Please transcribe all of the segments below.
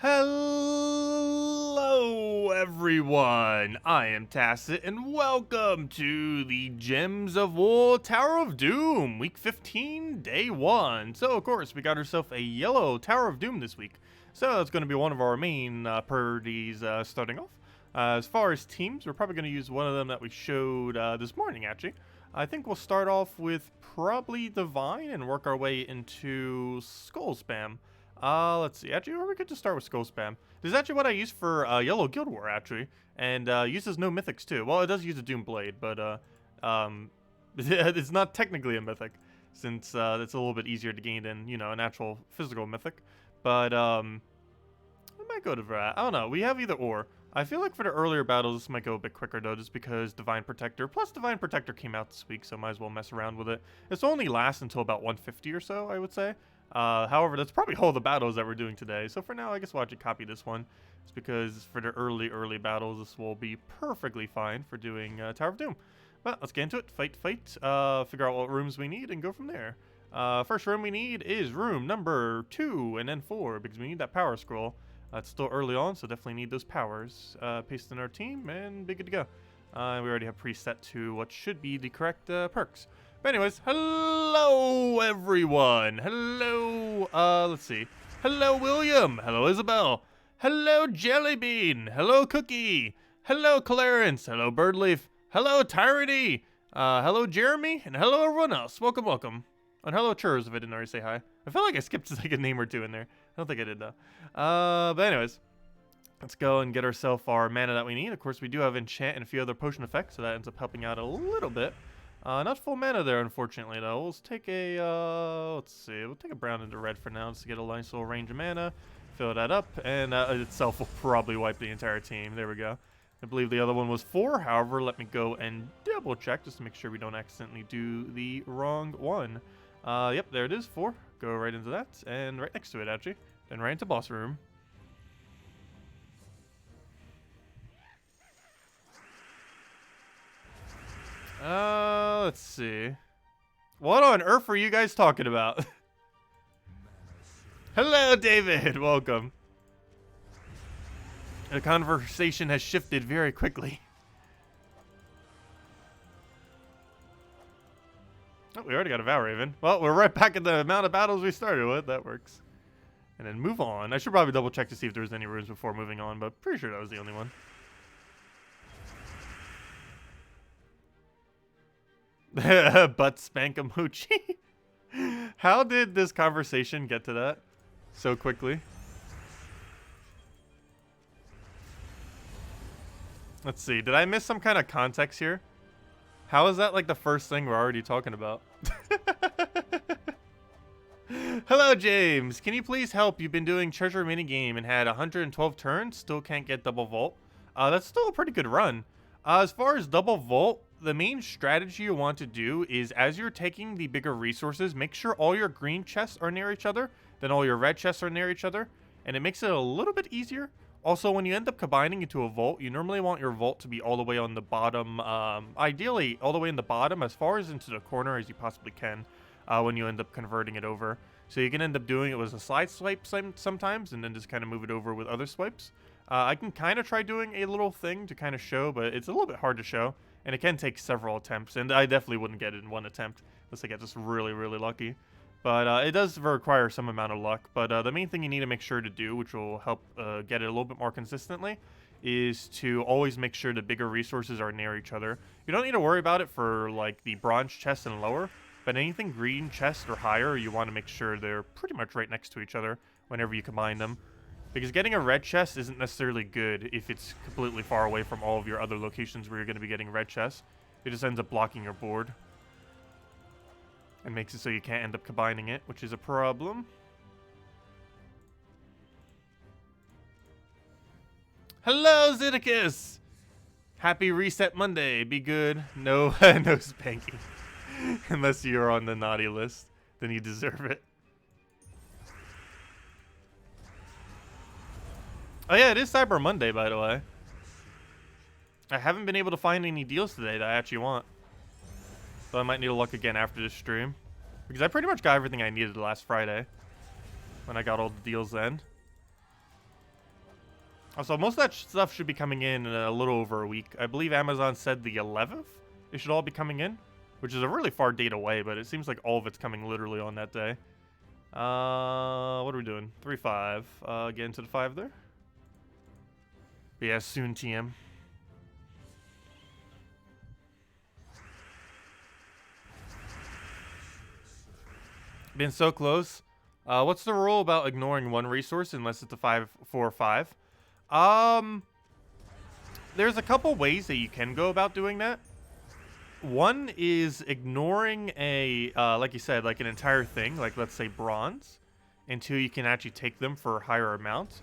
Hello everyone, I am Tacet and welcome to the Gems of War Tower of Doom, week 15, day 1. So of course we got ourselves a yellow Tower of Doom this week. So that's going to be one of our main purdies starting off. As far as teams, we're probably going to use one of them that we showed this morning actually. I think we'll start off with probably Divine and work our way into Skull Spam. Let's see. Actually, we're good to start with Skull Spam. This is actually what I use for Yellow Guild War, actually. And uses no mythics, too. Well, it does use a Doom Blade, but it's not technically a mythic, since it's a little bit easier to gain than, you know, an actual physical mythic. But, I might go to that. I don't know. We have either or. I feel like for the earlier battles, this might go a bit quicker, though, just because Divine Protector. Plus, Divine Protector came out this week, so might as well mess around with it. This only lasts until about 150 or so, I would say. However, that's probably all the battles that we're doing today. So for now, I guess we'll actually copy this one. It's because for the early battles, this will be perfectly fine for doing Tower of Doom. But let's get into it. Fight. Figure out what rooms we need and go from there. First room we need is room number 2 and then 4 because we need that power scroll. It's still early on, so definitely need those powers. Paste in our team and be good to go. We already have preset to what should be the correct perks. But anyways, hello everyone. Hello, let's see. Hello William. Hello Isabel. Hello Jellybean. Hello Cookie. Hello Clarence. Hello Birdleaf. Hello Tyranny. Hello Jeremy. And hello everyone else. Welcome. And hello Churros if I didn't already say hi. I feel like I skipped like a name or two in there. I don't think I did though. But anyways, let's go and get ourselves our mana that we need. Of course, we do have enchant and a few other potion effects, so that ends up helping out a little bit. Not full mana there, unfortunately, though. We'll take a, let's see, we'll take a brown into red for now just to get a nice little range of mana. Fill that up, and itself will probably wipe the entire team. There we go. I believe the other one was 4. However, let me go and double check just to make sure we don't accidentally do the wrong one. Yep, there it is, 4. Go right into that, and right next to it, actually. Then right into boss room. Let's see. What on earth are you guys talking about? Hello, David. Welcome. The conversation has shifted very quickly. Oh, we already got a Vow Raven. Well, we're right back at the amount of battles we started with. That works. And then move on. I should probably double check to see if there was any rooms before moving on, but pretty sure that was the only one. Butt spank emoji. How did this conversation get to that so quickly? Let's see. Did I miss some kind of context here? How is that like the first thing we're already talking about? Hello, James. Can you please help? You've been doing treasure minigame and had 112 turns. Still can't get double vault. That's still a pretty good run. As far as double vault, the main strategy you want to do is as you're taking the bigger resources, make sure all your green chests are near each other, then all your red chests are near each other, and it makes it a little bit easier. Also, when you end up combining into a vault, you normally want your vault to be all the way on the bottom, ideally all the way in the bottom, as far as into the corner as you possibly can, when you end up converting it over. So you can end up doing it with a slide swipe sometimes, and then just kind of move it over with other swipes. I can kind of try doing a little thing to kind of show, but it's a little bit hard to show. And it can take several attempts, and I definitely wouldn't get it in one attempt unless I get just really lucky. But it does require some amount of luck. But the main thing you need to make sure to do, which will help get it a little bit more consistently, is to always make sure the bigger resources are near each other. You don't need to worry about it for like the bronze chest and lower, but anything green chest or higher, you want to make sure they're pretty much right next to each other whenever you combine them. Because getting a red chest isn't necessarily good if it's completely far away from all of your other locations where you're going to be getting red chests. It just ends up blocking your board. And makes it so you can't end up combining it, which is a problem. Hello, Zeddicus! Happy Reset Monday. Be good. No, no spanking. Unless you're on the naughty list, then you deserve it. Oh yeah, it is Cyber Monday, by the way. I haven't been able to find any deals today that I actually want. So I might need to look again after this stream. Because I pretty much got everything I needed last Friday. When I got all the deals then. Also, most of that stuff should be coming in a little over a week. I believe Amazon said the 11th it should all be coming in, which is a really far date away, but it seems like all of it's coming literally on that day. What are we doing? 3-5. Get into the 5 there. Yeah, soon, TM. Been so close. What's the rule about ignoring one resource unless it's a 5, 4, or 5? There's a couple ways that you can go about doing that. One is ignoring a, like you said, like an entire thing, like let's say bronze, until you can actually take them for higher amounts.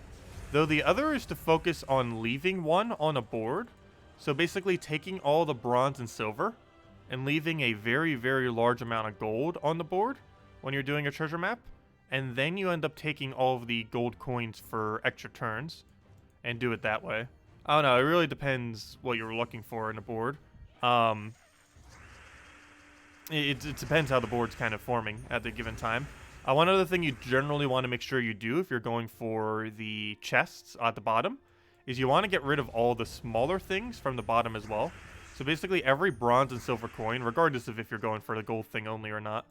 Though the other is to focus on leaving one on a board. So basically taking all the bronze and silver and leaving a very, very large amount of gold on the board when you're doing a treasure map. And then you end up taking all of the gold coins for extra turns and do it that way. I don't know, it really depends what you're looking for in a board. It depends how the board's kind of forming at the given time. One other thing you generally want to make sure you do if you're going for the chests at the bottom is you want to get rid of all the smaller things from the bottom as well. So basically every bronze and silver coin, regardless of if you're going for the gold thing only or not,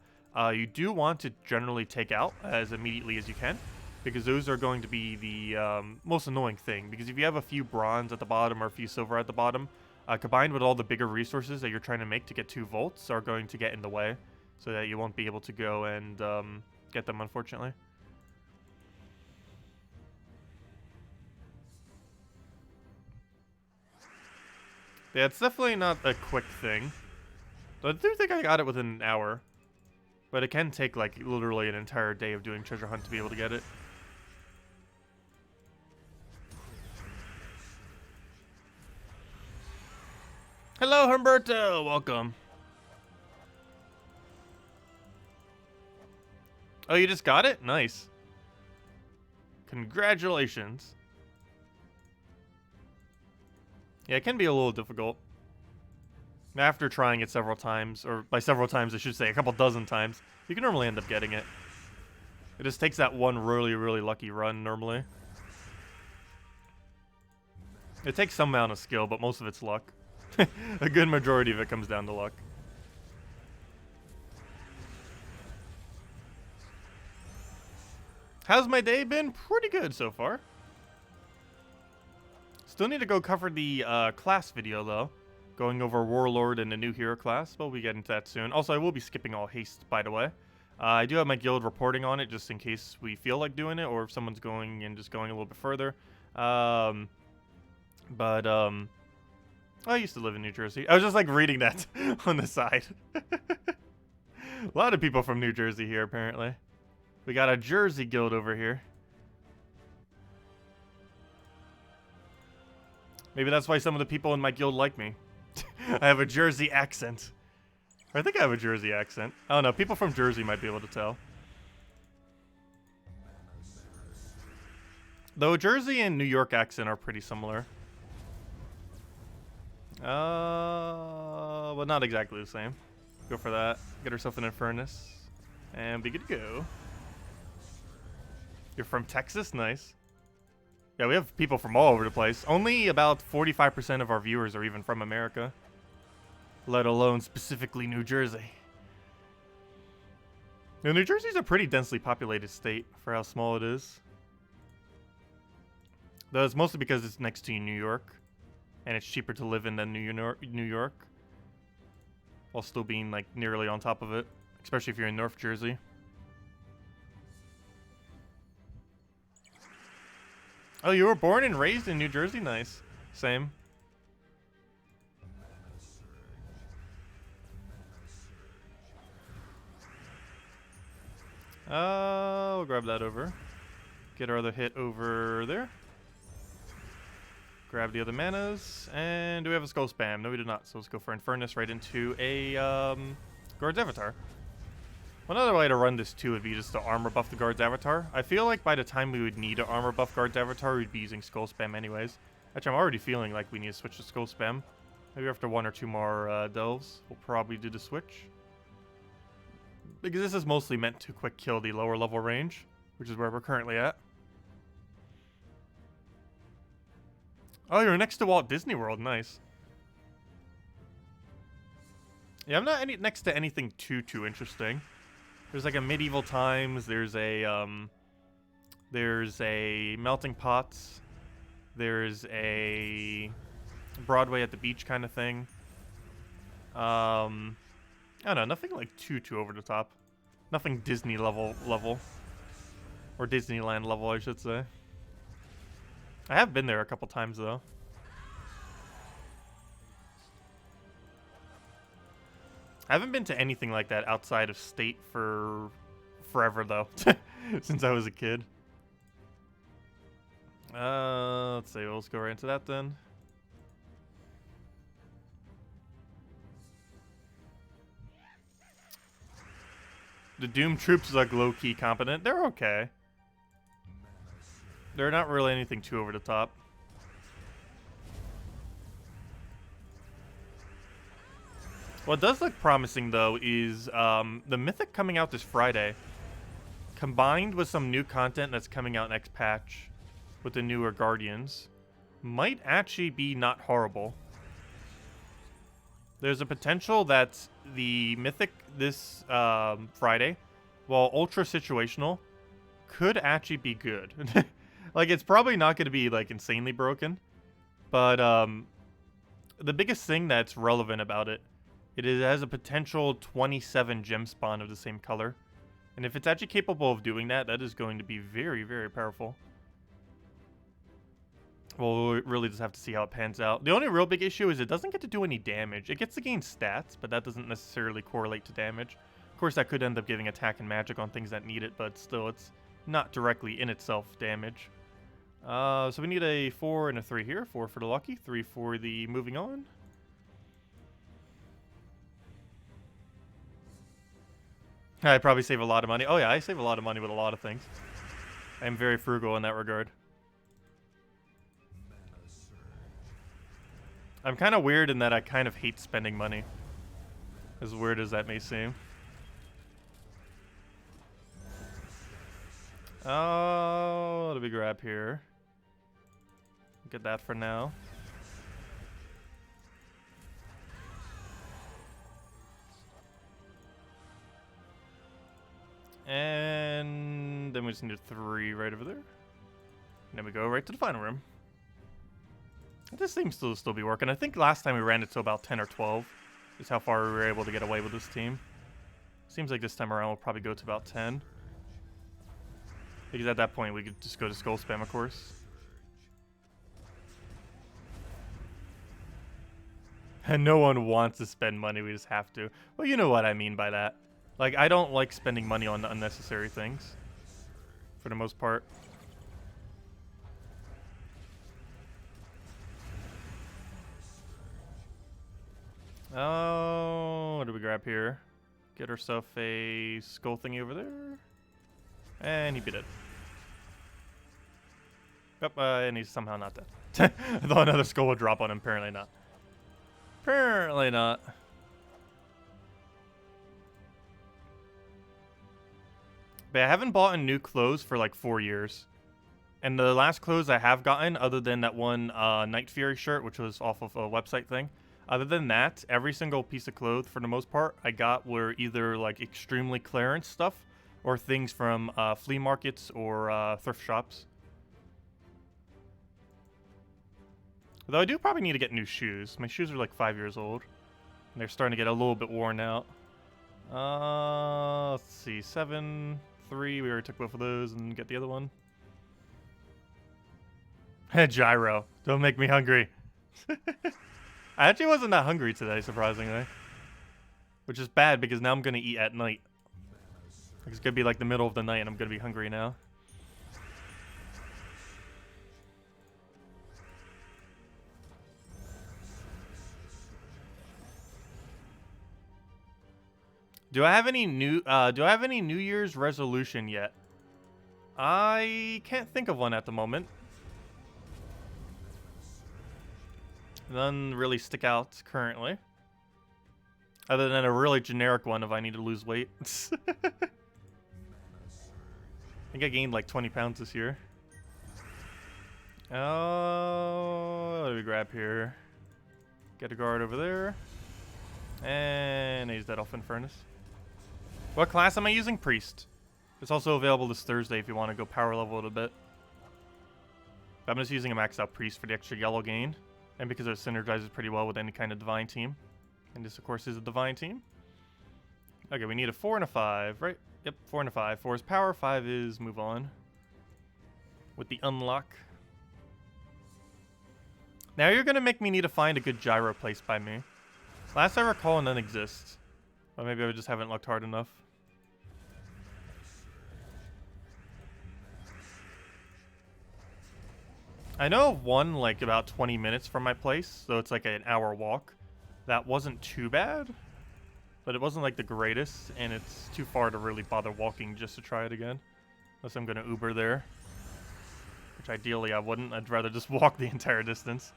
you do want to generally take out as immediately as you can, because those are going to be the most annoying thing. Because if you have a few bronze at the bottom or a few silver at the bottom, combined with all the bigger resources that you're trying to make to get 2 volts are going to get in the way, so that you won't be able to go and get them, unfortunately. Yeah, it's definitely not a quick thing. But I do think I got it within an hour. But it can take, like, literally an entire day of doing treasure hunt to be able to get it. Hello, Humberto! Welcome. Oh, you just got it? Nice. Congratulations. Yeah, it can be a little difficult. After trying it several times, or by several times I should say a couple dozen times, you can normally end up getting it. It just takes that one really, really lucky run normally. It takes some amount of skill, but most of it's luck. A good majority of it comes down to luck. How's my day been? Pretty good so far. Still need to go cover the class video though. Going over Warlord and the new hero class, but we'll get into that soon. Also, I will be skipping all haste, by the way. I do have my guild reporting on it, just in case we feel like doing it, or if someone's going and just going a little bit further. I used to live in New Jersey. I was just, like, reading that on the side. A lot of people from New Jersey here, apparently. We got a Jersey guild over here. Maybe that's why some of the people in my guild like me. I have a Jersey accent. I think I have a Jersey accent. I don't know. People from Jersey might be able to tell. Though Jersey and New York accent are pretty similar. But not exactly the same. Go for that. Get herself an Infernus. And be good to go. You're from Texas? Nice. Yeah, we have people from all over the place. Only about 45% of our viewers are even from America. Let alone specifically New Jersey. Now, New Jersey's a pretty densely populated state for how small it is. Though it's mostly because it's next to New York. And it's cheaper to live in than New York. While still being, like, nearly on top of it. Especially if you're in North Jersey. Oh, you were born and raised in New Jersey? Nice. Same. We'll grab that over. Get our other hit over there. Grab the other manas. And do we have a skull spam? No, we do not. So let's go for Infernus right into a guard's avatar. One other way to run this too would be just to armor buff the guard's avatar. I feel like by the time we would need to armor buff guard's avatar, we'd be using skull spam anyways. Actually, I'm already feeling like we need to switch to skull spam. Maybe after 1 or 2 more delves, we'll probably do the switch. Because this is mostly meant to quick kill the lower level range, which is where we're currently at. Oh, you're next to Walt Disney World. Nice. Yeah, I'm not next to anything too interesting. There's like a medieval times. There's a melting pots. There's a Broadway at the beach kind of thing. I don't know, nothing like too over the top. Nothing Disney level. Or Disneyland level, I should say. I have been there a couple times though. I haven't been to anything like that outside of state for forever though. Since I was a kid. Let's see, let's go right into that then. The Doom troops look low-key competent. They're okay. They're not really anything too over the top. What does look promising, though, is the Mythic coming out this Friday, combined with some new content that's coming out next patch with the newer Guardians, might actually be not horrible. There's a potential that the Mythic this Friday, while ultra situational, could actually be good. Like, it's probably not going to be, like, insanely broken. But the biggest thing that's relevant about it, it has a potential 27 gem spawn of the same color. And if it's actually capable of doing that, that is going to be very, very powerful. Well, we'll really just have to see how it pans out. The only real big issue is it doesn't get to do any damage. It gets to gain stats, but that doesn't necessarily correlate to damage. Of course, that could end up giving attack and magic on things that need it, but still, it's not directly in itself damage. So we need a 4 and a 3 here. 4 for the lucky, 3 for the moving on. I probably save a lot of money. Oh yeah, I save a lot of money with a lot of things. I am very frugal in that regard. I'm kind of weird in that I kind of hate spending money. As weird as that may seem. Oh, what do we grab here? Get that for now. And then we just need a 3 right over there. And then we go right to the final room. This seems to still be working. I think last time we ran it to about 10 or 12 is how far we were able to get away with this team. Seems like this time around we'll probably go to about 10. Because at that point we could just go to skull spam, of course. And no one wants to spend money, we just have to. Well, you know what I mean by that. Like, I don't like spending money on unnecessary things. For the most part. Oh, what do we grab here? Get herself a skull thingy over there. And he beat it. Yep, and he's somehow not dead. I thought another skull would drop on him. Apparently not. Apparently not. But I haven't bought new clothes for like 4 years. And the last clothes I have gotten, other than that one Night Fury shirt, which was off of a website thing, other than that, every single piece of clothes, for the most part, I got were either like extremely clearance stuff or things from flea markets or thrift shops. Though I do probably need to get new shoes. My shoes are like 5 years old. And they're starting to get a little bit worn out. Let's see. 7, 3. We already took both of those and get the other one. Gyro. Don't make me hungry. I actually wasn't that hungry today, surprisingly. Which is bad because now I'm going to eat at night. It's going to be like the middle of the night and I'm going to be hungry now. Do I have any New Year's resolution yet? I can't think of one at the moment. None really stick out currently. Other than a really generic one if I need to lose weight. I think I gained like 20 pounds this year. Oh, What do we grab here? Get a guard over there. And use that Elfin Furnace. What class am I using? Priest. It's also available this Thursday if you want to go power level it a bit. I'm just using a maxed out Priest for the extra yellow gain. And because it synergizes pretty well with any kind of divine team. And this, of course, is a divine team. Okay, we need a 4 and a 5, right? Yep, 4 and a 5. 4 is power, 5 is move on. With the unlock. Now you're going to make me need to find a good gyro placed by me. Last I recall, none exists. Or maybe I just haven't looked hard enough. I know of one, like, about 20 minutes from my place, so it's like an hour walk. That wasn't too bad, but it wasn't, like, the greatest, and it's too far to really bother walking just to try it again. Unless I'm going to Uber there. Which ideally I wouldn't. I'd rather just walk the entire distance.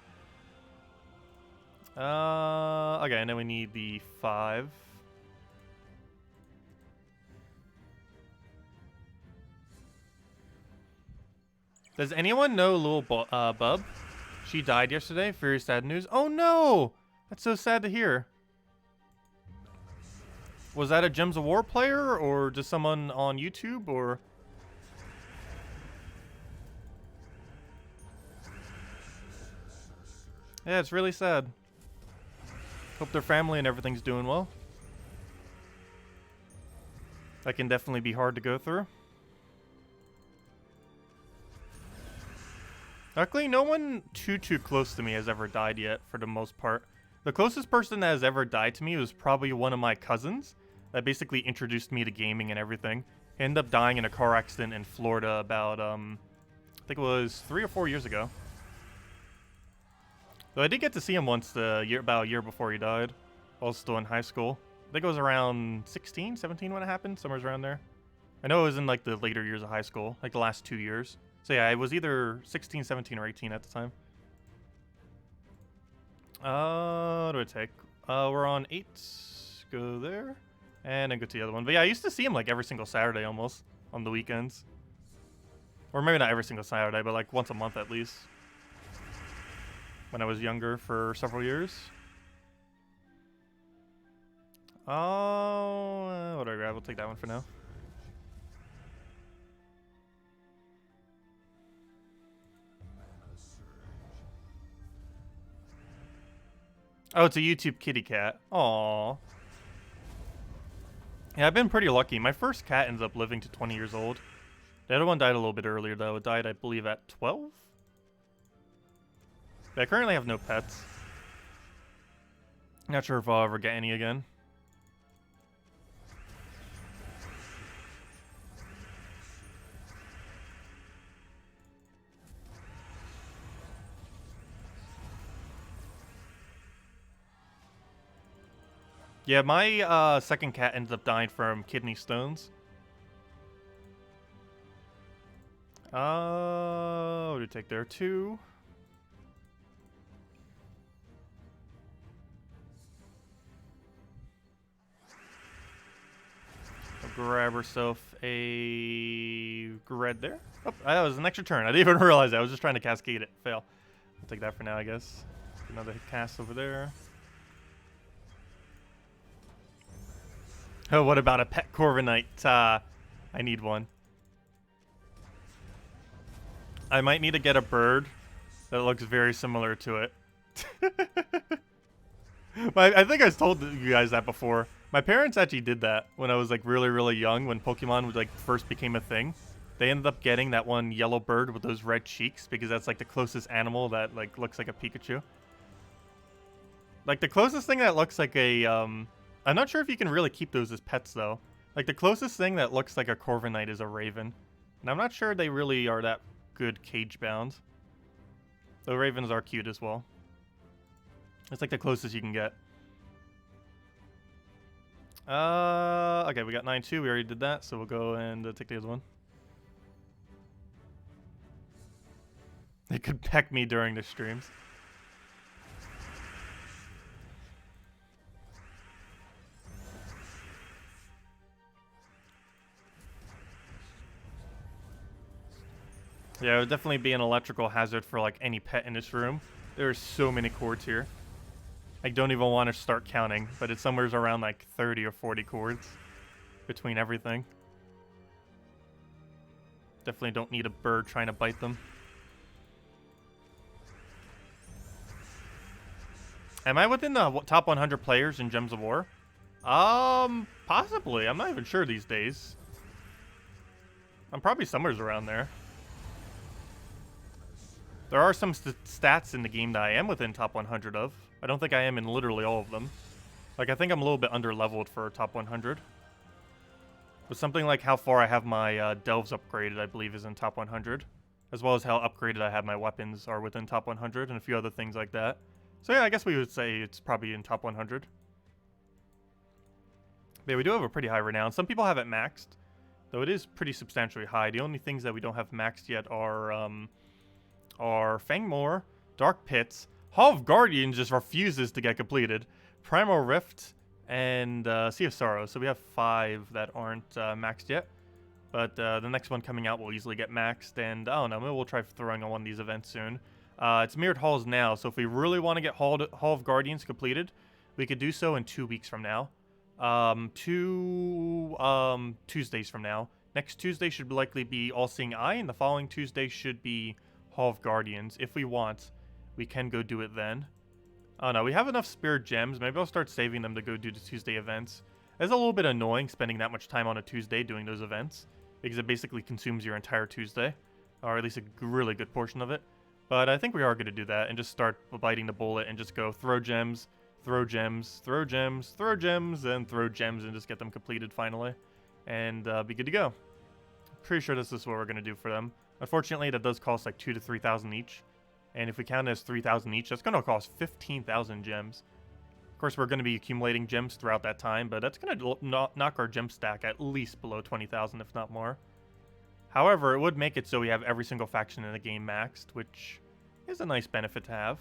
Okay, and then we need the 5. Does anyone know Lil Bub? She died yesterday. Very sad news. Oh no! That's so sad to hear. Was that a Gems of War player or just someone on YouTube or? Yeah, it's really sad. Hope their family and everything's doing well. That can definitely be hard to go through. Luckily, no one too close to me has ever died yet, for the most part. The closest person that has ever died to me was probably one of my cousins that basically introduced me to gaming and everything. He ended up dying in a car accident in Florida about, I think it was 3 or 4 years ago. Though I did get to see him once about a year before he died. I was still in high school. I think it was around 16, 17 when it happened, somewhere around there. I know it was in like the later years of high school, like the last 2 years. So yeah, I was either 16, 17, or 18 at the time. What do I take? We're on 8. Go there. And then go to the other one. But yeah, I used to see him like every single Saturday almost on the weekends. Or maybe not every single Saturday, but like once a month at least. When I was younger for several years. Oh, what do I grab? We'll take that one for now. Oh, it's a YouTube kitty cat. Aww. Yeah, I've been pretty lucky. My first cat ends up living to 20 years old. The other one died a little bit earlier, though. It died, I believe, at 12? But I currently have no pets. Not sure if I'll ever get any again. Yeah, my second cat ends up dying from kidney stones. What do we take there? 2. I'll grab herself a Gred there. Oh, that was an extra turn. I didn't even realize that. I was just trying to cascade it. Fail. I'll take that for now, I guess. Another cast over there. Oh, what about a pet Corviknight? I need one. I might need to get a bird that looks very similar to it. I think I told you guys that before. My parents actually did that when I was like really young, when Pokemon was like first became a thing. They ended up getting that one yellow bird with those red cheeks because that's like the closest animal that like looks like a Pikachu. Like the closest thing that looks like a I'm not sure if you can really keep those as pets, though. Like, the closest thing that looks like a Corviknight is a Raven. And I'm not sure they really are that good cage-bound. Though Ravens are cute as well. It's like the closest you can get. Okay, we got 9-2. We already did that, so we'll go and take the other one. They could peck me during the streams. Yeah, it would definitely be an electrical hazard for like any pet in this room. There are so many chords here. I don't even want to start counting, but it's somewhere around like 30 or 40 chords between everything. Definitely don't need a bird trying to bite them. Am I within the top 100 players in Gems of War? Possibly. I'm not even sure these days. I'm probably somewhere around there. There are some stats in the game that I am within top 100 of. I don't think I am in literally all of them. Like, I think I'm a little bit under-leveled for top 100. But something like how far I have my delves upgraded, I believe, is in top 100. As well as how upgraded I have my weapons are within top 100 and a few other things like that. So yeah, I guess we would say it's probably in top 100. But yeah, we do have a pretty high renown. Some people have it maxed, though it is pretty substantially high. The only things that we don't have maxed yet are Fangmoor, Dark Pits, Hall of Guardians just refuses to get completed, Primal Rift, and Sea of Sorrow. So we have 5 that aren't maxed yet. But the next one coming out will easily get maxed, and I don't know, maybe we'll try throwing on one of these events soon. It's Mirrored Halls now, so if we really want to get Hall of Guardians completed, we could do so in 2 weeks from now. 2 Tuesdays from now. Next Tuesday should likely be All Seeing Eye, and the following Tuesday should be Hall of Guardians. If we want, we can go do it then. Oh no, we have enough Spirit Gems. Maybe I'll start saving them to go do the Tuesday events. It's a little bit annoying spending that much time on a Tuesday doing those events, because it basically consumes your entire Tuesday, or at least a really good portion of it. But I think we are going to do that and just start biting the bullet and just go throw gems, throw gems, throw gems, throw gems, and throw gems, and just get them completed finally, and be good to go. Pretty sure this is what we're going to do for them. Unfortunately, that does cost like 2,000 to 3,000 each, and if we count it as 3,000 each, that's going to cost 15,000 gems. Of course, we're going to be accumulating gems throughout that time, but that's going to knock our gem stack at least below 20,000, if not more. However, it would make it so we have every single faction in the game maxed, which is a nice benefit to have.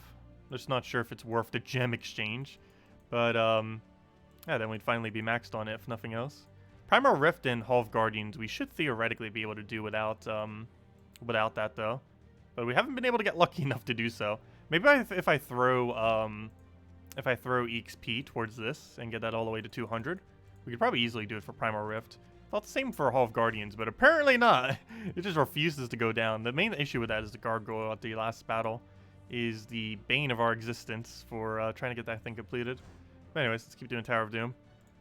Just not sure if it's worth the gem exchange, but yeah, then we'd finally be maxed on it, if nothing else. Primal Rift and Hall of Guardians, we should theoretically be able to do without that though, but we haven't been able to get lucky enough to do so. Maybe if I throw EXP towards this and get that all the way to 200, we could probably easily do it for Primal Rift. Thought the same for Hall of Guardians, but apparently not. It just refuses to go down. The main issue with that is the Gargoyle at the last battle is the bane of our existence for trying to get that thing completed. But anyways, let's keep doing Tower of Doom.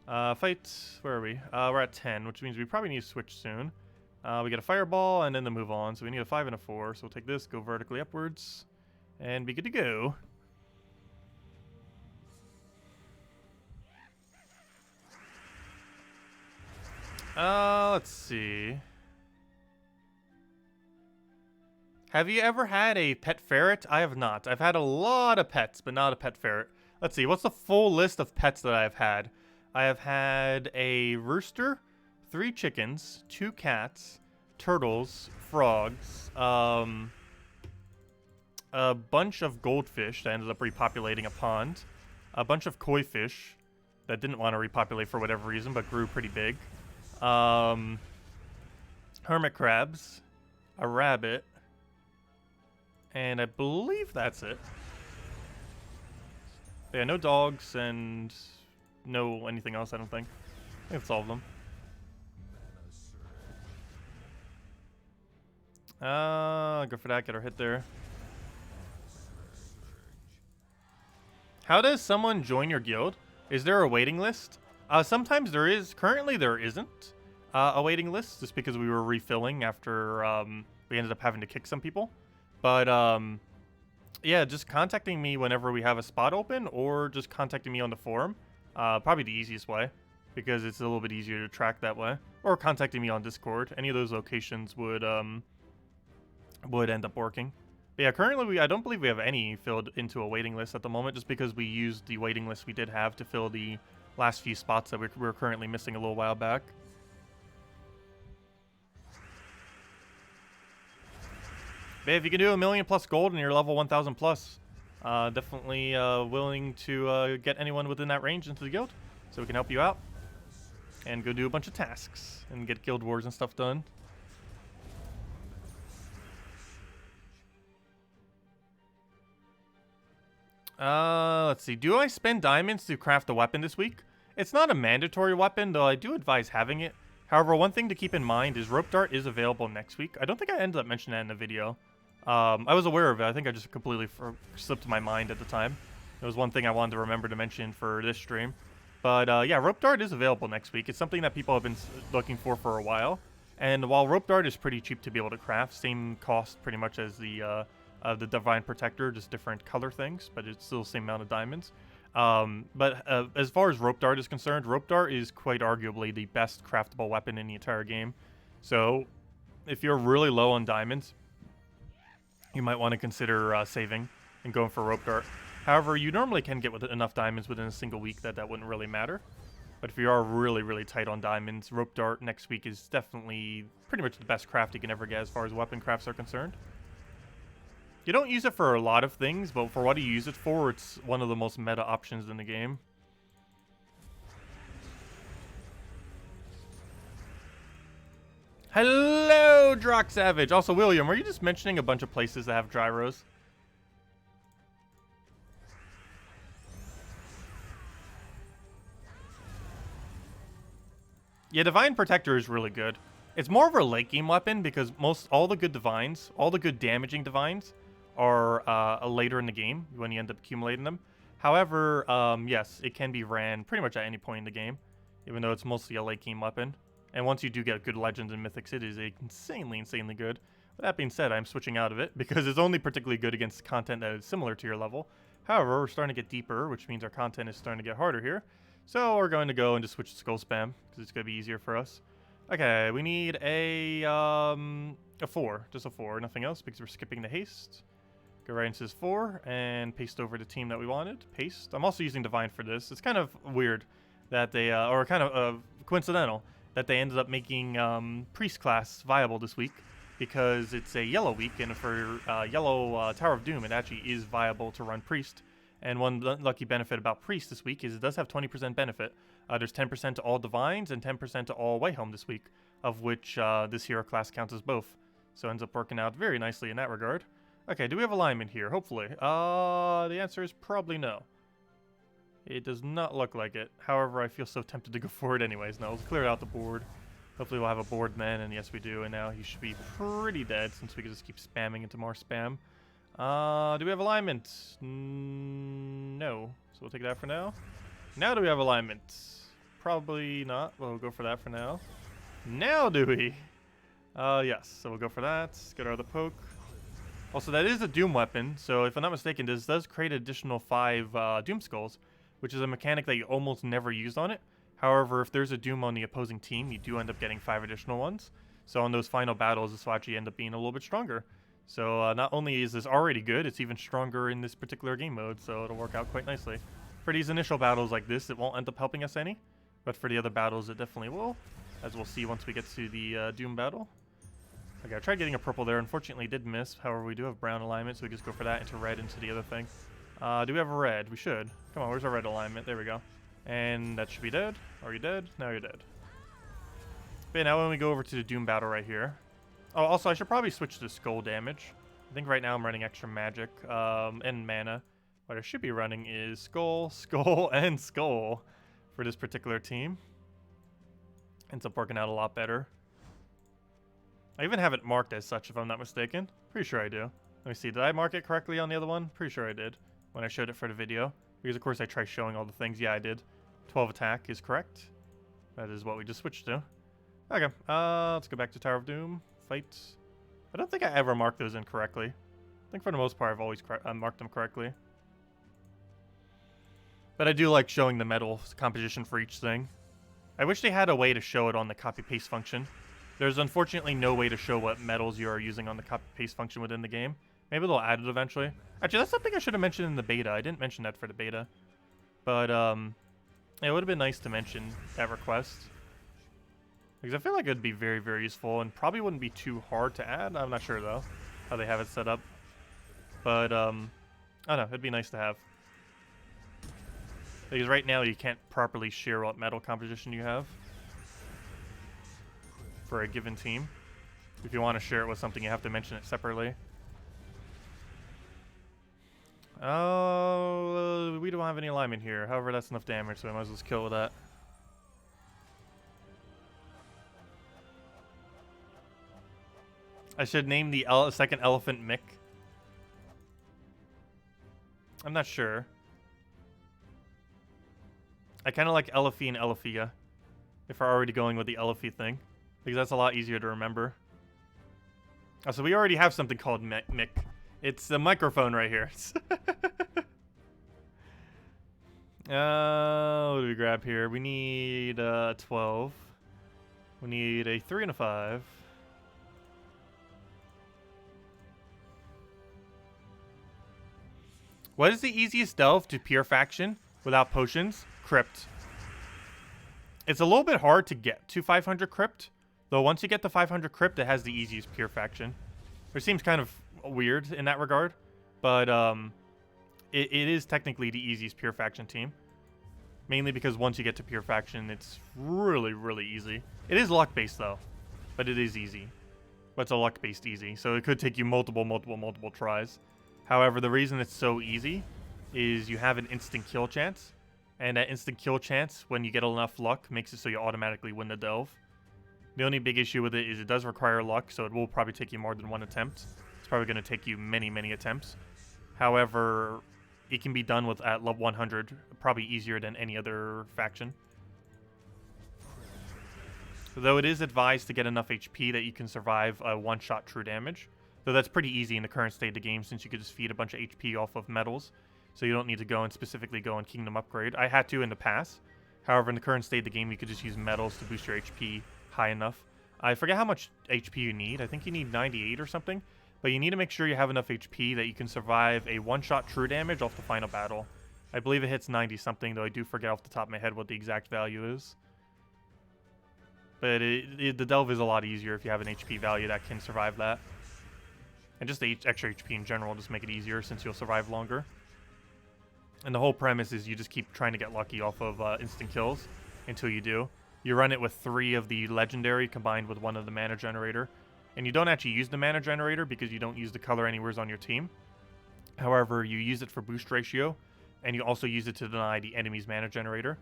Fight, where are we? We're at 10, which means we probably need to switch soon. We get a Fireball and then to move on, so we need a 5 and a 4. So we'll take this, go vertically upwards, and be good to go. Let's see. Have you ever had a pet ferret? I have not. I've had a lot of pets, but not a pet ferret. Let's see, what's the full list of pets that I've had? I have had a rooster, 3 chickens, 2 cats, turtles, frogs, a bunch of goldfish that ended up repopulating a pond, a bunch of koi fish that didn't want to repopulate for whatever reason, but grew pretty big. Hermit crabs, a rabbit, and I believe that's it. But yeah, no dogs and no anything else, I don't think. I think that's all of them. Go for that, get our hit there. How does someone join your guild? Is there a waiting list? Sometimes there is. Currently, there isn't a waiting list, just because we were refilling after we ended up having to kick some people. But yeah, just contacting me whenever we have a spot open, or just contacting me on the forum. Probably the easiest way, because it's a little bit easier to track that way. Or contacting me on Discord. Any of those locations would end up working. But yeah, currently I don't believe we have any filled into a waiting list at the moment, just because we used the waiting list we did have to fill the last few spots that we're currently missing a little while back. But if you can do 1,000,000+ gold and you're level 1,000+, definitely willing to get anyone within that range into the guild, so we can help you out and go do a bunch of tasks and get guild wars and stuff done. Let's see. Do I spend diamonds to craft a weapon this week? It's not a mandatory weapon, though I do advise having it. However, one thing to keep in mind is rope dart is available next week. I don't think I ended up mentioning that in the video. I was aware of it. I think I just completely slipped my mind at the time. It was one thing I wanted to remember to mention for this stream. But yeah, rope dart is available next week. It's something that people have been looking for a while. And while rope dart is pretty cheap to be able to craft, same cost pretty much as the divine protector, just different color things, but it's still the same amount of diamonds. But as far as rope dart is concerned, rope dart is quite arguably the best craftable weapon in the entire game. So if you're really low on diamonds, you might want to consider saving and going for rope dart. However, you normally can get enough diamonds within a single week that wouldn't really matter. But if you are really, really tight on diamonds, rope dart next week is definitely pretty much the best craft you can ever get as far as weapon crafts are concerned. You don't use it for a lot of things, but for what you use it for, it's one of the most meta options in the game. Hello, Drock Savage. Also, William, were you just mentioning a bunch of places that have gyros? Yeah, Divine Protector is really good. It's more of a late game weapon because all the good divines, all the good damaging divines are later in the game when you end up accumulating them. However, yes, it can be ran pretty much at any point in the game, even though it's mostly a late game weapon. And once you do get good legends and mythics, it is insanely good. With that being said, I'm switching out of it because it's only particularly good against content that is similar to your level. However, we're starting to get deeper, which means our content is starting to get harder here. So we're going to go and just switch to skull spam because it's going to be easier for us. Okay, we need a 4, just a 4, nothing else because we're skipping the haste. Go right into this 4 and paste over the team that we wanted. Paste. I'm also using Divine for this. It's kind of weird that they, or kind of coincidental, that they ended up making Priest class viable this week because it's a yellow week, and for yellow Tower of Doom, it actually is viable to run Priest. And one lucky benefit about Priest this week is it does have 20% benefit. There's 10% to all Divines and 10% to all Way Home this week, of which this hero class counts as both. So it ends up working out very nicely in that regard. Okay, do we have alignment here? Hopefully. The answer is probably no. It does not look like it. However, I feel so tempted to go for it anyways. No, let's clear out the board. Hopefully we'll have a board then, and yes we do, and now he should be pretty dead since we can just keep spamming into more spam. Do we have alignment? No. So we'll take that for now. Now do we have alignment? Probably not. We'll go for that for now. Now do we? Yes. So we'll go for that. Get our other poke. Also, that is a Doom weapon, so if I'm not mistaken, this does create additional 5 Doom Skulls, which is a mechanic that you almost never used on it. However, if there's a Doom on the opposing team, you do end up getting 5 additional ones. So on those final battles, this will actually end up being a little bit stronger. So not only is this already good, it's even stronger in this particular game mode, so it'll work out quite nicely. For these initial battles like this, it won't end up helping us any, but for the other battles, it definitely will, as we'll see once we get to the Doom battle. Okay, I tried getting a purple there. Unfortunately, did miss. However, we do have brown alignment, so we just go for that into red into the other thing. Do we have a red? We should. Come on, where's our red alignment? There we go. And that should be dead. Are you dead? Now you're dead. But now when we go over to the Doom battle right here. Oh, also, I should probably switch to skull damage. I think right now I'm running extra magic and mana. What I should be running is skull, skull, and skull for this particular team. Ends up working out a lot better. I even have it marked as such, if I'm not mistaken. Pretty sure I do. Let me see, did I mark it correctly on the other one? Pretty sure I did when I showed it for the video. Because, of course, I try showing all the things. Yeah, I did. 12 attack is correct. That is what we just switched to. Okay, let's go back to Tower of Doom. Fight. I don't think I ever marked those incorrectly. I think for the most part, I've always marked them correctly. But I do like showing the metal composition for each thing. I wish they had a way to show it on the copy-paste function. There's unfortunately no way to show what metals you are using on the copy-paste function within the game. Maybe they'll add it eventually. Actually, that's something I should have mentioned in the beta. I didn't mention that for the beta. But, it would have been nice to mention that request. Because I feel like it would be very, very useful and probably wouldn't be too hard to add. I'm not sure, though, how they have it set up. But, I don't know. It'd be nice to have. Because right now you can't properly share what metal composition you have for a given team. If you want to share it with something, you have to mention it separately. Oh, we don't have any alignment here. However, that's enough damage, so I might as well just kill with that. I should name the second elephant Mick. I'm not sure. I kind of like Eliphi and Elifia, if we're already going with the Eliphi thing, because that's a lot easier to remember. Oh, so we already have something called Mick. It's the microphone right here. What do we grab here? We need 12. We need a 3 and a 5. What is the easiest delve to pure faction without potions? Crypt. It's a little bit hard to get to 500 crypt, though once you get to 500 crypt, it has the easiest pure faction. Which seems kind of weird in that regard, but it is technically the easiest pure faction team. Mainly because once you get to pure faction, it's really, really easy. It is luck-based though, but it is easy. But it's a luck-based easy, so it could take you multiple tries. However, the reason it's so easy is you have an instant kill chance, and that instant kill chance, when you get enough luck, makes it so you automatically win the delve. The only big issue with it is it does require luck, so it will probably take you more than one attempt. It's probably going to take you many attempts. However, it can be done with at level 100, probably easier than any other faction. Though it is advised to get enough HP that you can survive a one-shot true damage. Though that's pretty easy in the current state of the game, since you could just feed a bunch of HP off of medals. So you don't need to go and specifically go on Kingdom Upgrade. I had to in the past. However, in the current state of the game, you could just use medals to boost your HP high enough. I forget how much HP you need. I think you need 98 or something. But you need to make sure you have enough HP that you can survive a one-shot true damage off the final battle. I believe it hits 90-something, though I do forget off the top of my head what the exact value is. But the delve is a lot easier if you have an HP value that can survive that. And just the extra HP in general just make it easier since you'll survive longer. And the whole premise is you just keep trying to get lucky off of instant kills until you do. You run it with 3 of the legendary combined with 1 of the mana generator. And you don't actually use the mana generator because you don't use the color anywheres on your team. However, you use it for boost ratio, and you also use it to deny the enemy's mana generator,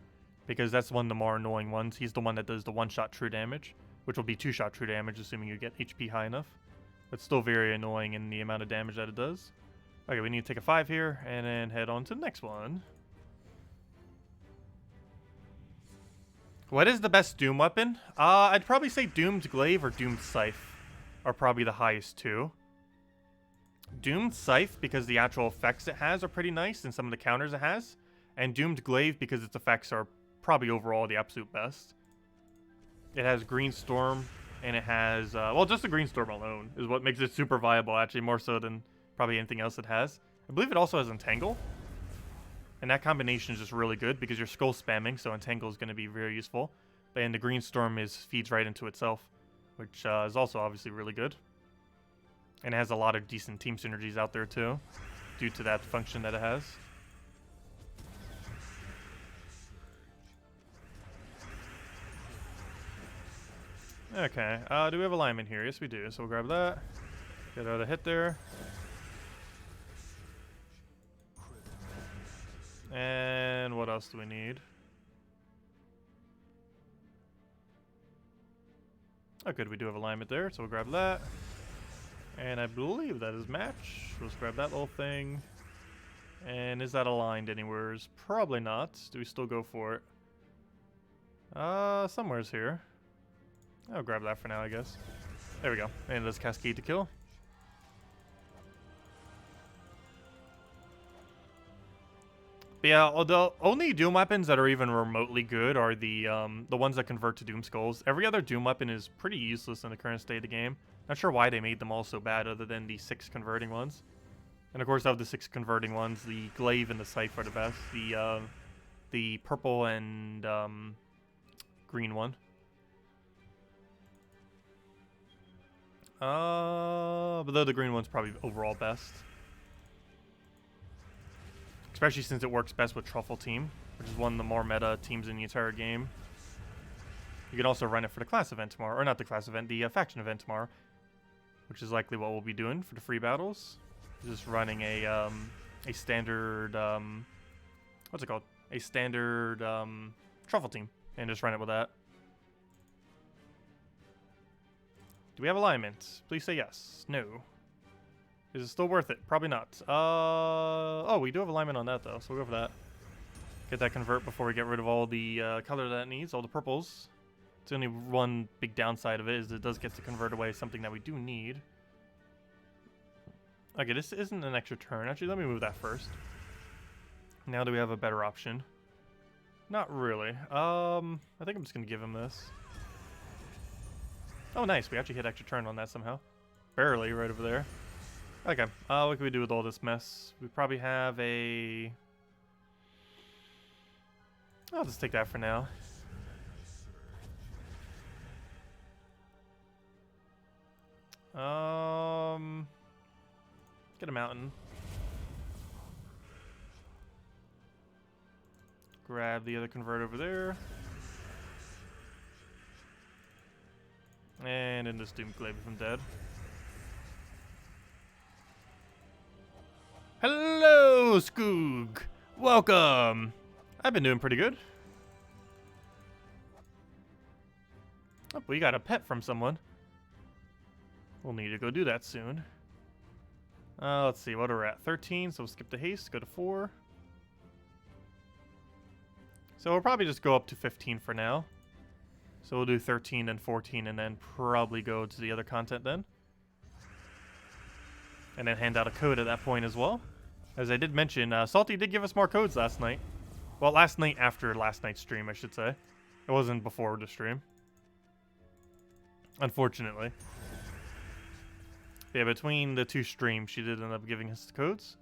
because that's one of the more annoying ones. He's the one that does the one-shot true damage, which will be 2-shot true damage, assuming you get HP high enough. But still very annoying in the amount of damage that it does. Okay, we need to take a 5 here, and then head on to the next one. What is the best Doom weapon? I'd probably say Doomed Glaive or Doomed Scythe are probably the highest two. Doomed Scythe, because the actual effects it has are pretty nice, and some of the counters it has. And Doomed Glaive, because its effects are probably overall the absolute best. It has Green Storm, and it has, well, just the Green Storm alone is what makes it super viable, actually, more so than probably anything else it has. I believe it also has Entangle. And that combination is just really good, because you're skull spamming, so Entangle is going to be very useful. And the Green Storm feeds right into itself, which is also obviously really good. And it has a lot of decent team synergies out there too, due to that function that it has. Okay, do we have alignment here? Yes, we do. So we'll grab that. Get another hit there. And what else do we need? Oh, good. We do have alignment there, so we'll grab that. And I believe that is match. Let's grab that little thing. And is that aligned anywhere? Probably not. Do we still go for it? Somewhere's here. I'll grab that for now, I guess. There we go. And it does Cascade to kill. But yeah, although only Doom weapons that are even remotely good are the ones that convert to Doom Skulls. Every other Doom weapon is pretty useless in the current state of the game. Not sure why they made them all so bad other than the 6 converting ones. And of course, of the 6 converting ones, the Glaive and the Scythe are the best. The purple and green one. But though the green one's probably overall best. Especially since it works best with Truffle Team, which is one of the more meta teams in the entire game. You can also run it for the class event tomorrow, or not the class event, the faction event tomorrow, which is likely what we'll be doing for the free battles. Just running a a standard, what's it called? A standard truffle team, and just run it with that. Do we have alignment? Please say yes. No. Is it still worth it? Probably not. Oh, we do have alignment on that though, so we'll go for that. Get that convert before we get rid of all the color that it needs, all the purples. It's only one big downside of it is it does get to convert away something that we do need. Okay, this isn't an extra turn. Actually, let me move that first. Now do we have a better option? Not really. I think I'm just gonna give him this. Oh, nice. We actually hit extra turn on that somehow. Barely, right over there. Okay. What can we do with all this mess? We probably have a... I'll just take that for now. Get a mountain. Grab the other convert over there. And in this Doomglaive if I'm dead. Hello, Skoog! Welcome! I've been doing pretty good. Oh, we got a pet from someone. We'll need to go do that soon. Let's see, what are we at? 13, so we'll skip the haste, go to 4. So we'll probably just go up to 15 for now. So we'll do 13 and 14 and then probably go to the other content then. And then hand out a code at that point as well. As I did mention, Salty did give us more codes last night. Well, last night after last night's stream, I should say. It wasn't before the stream. Unfortunately. Yeah, between the two streams, she did end up giving us the codes.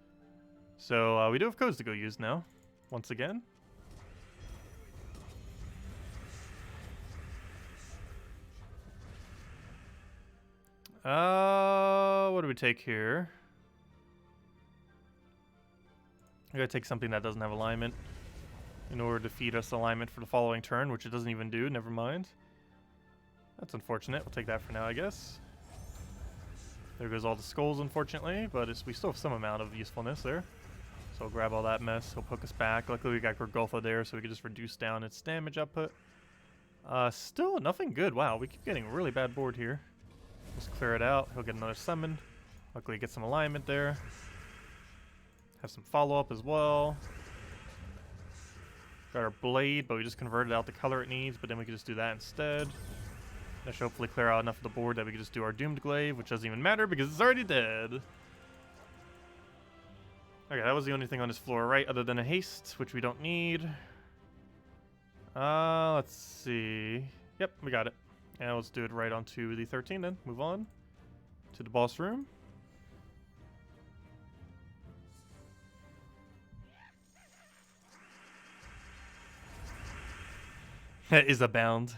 So we do have codes to go use now. Once again. What do we take here? We gotta take something that doesn't have alignment in order to feed us alignment for the following turn, which it doesn't even do. Never mind. That's unfortunate. We'll take that for now, I guess. There goes all the skulls, unfortunately, but we still have some amount of usefulness there. So we'll grab all that mess. He'll poke us back. Luckily, we got Gorgulfa there, so we can just reduce down its damage output. Still nothing good. Wow, we keep getting a really bad board here. Just clear it out. He'll get another summon. Luckily, get some alignment there. Have some follow-up as well. Got our blade, but we just converted out the color it needs, but then we can just do that instead. That should hopefully clear out enough of the board that we can just do our Doomed Glaive, which doesn't even matter because it's already dead. Okay, that was the only thing on this floor, right? Other than a haste, which we don't need. Let's see. Yep, we got it. And let's do it right onto the 13 then. Move on to the boss room. That is a bound.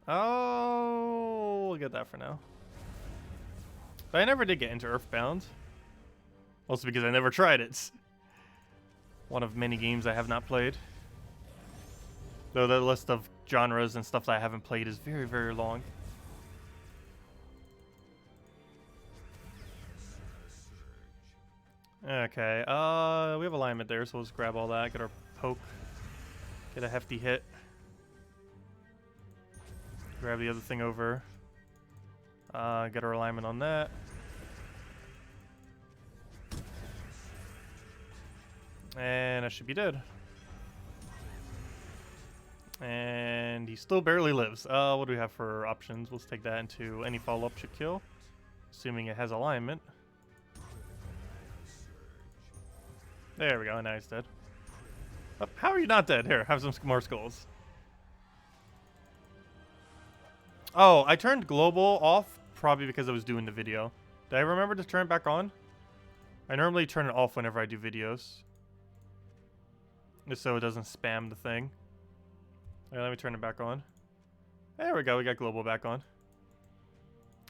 Oh, we'll get that for now. But I never did get into Earthbound. Also because I never tried it. One of many games I have not played. Though the list of genres and stuff that I haven't played is very, very long. Okay, we have alignment there, so let's grab all that, get our poke, get a hefty hit. Grab the other thing over. Get our alignment on that. And I should be dead. And he still barely lives. What do we have for options? Let's take that into any follow-up should kill. Assuming it has alignment. There we go, now he's dead. Oh, how are you not dead? Here, have some more skulls. Oh, I turned global off probably because I was doing the video. Did I remember to turn it back on? I normally turn it off whenever I do videos. Just so it doesn't spam the thing. Okay, let me turn it back on. There we go, we got global back on.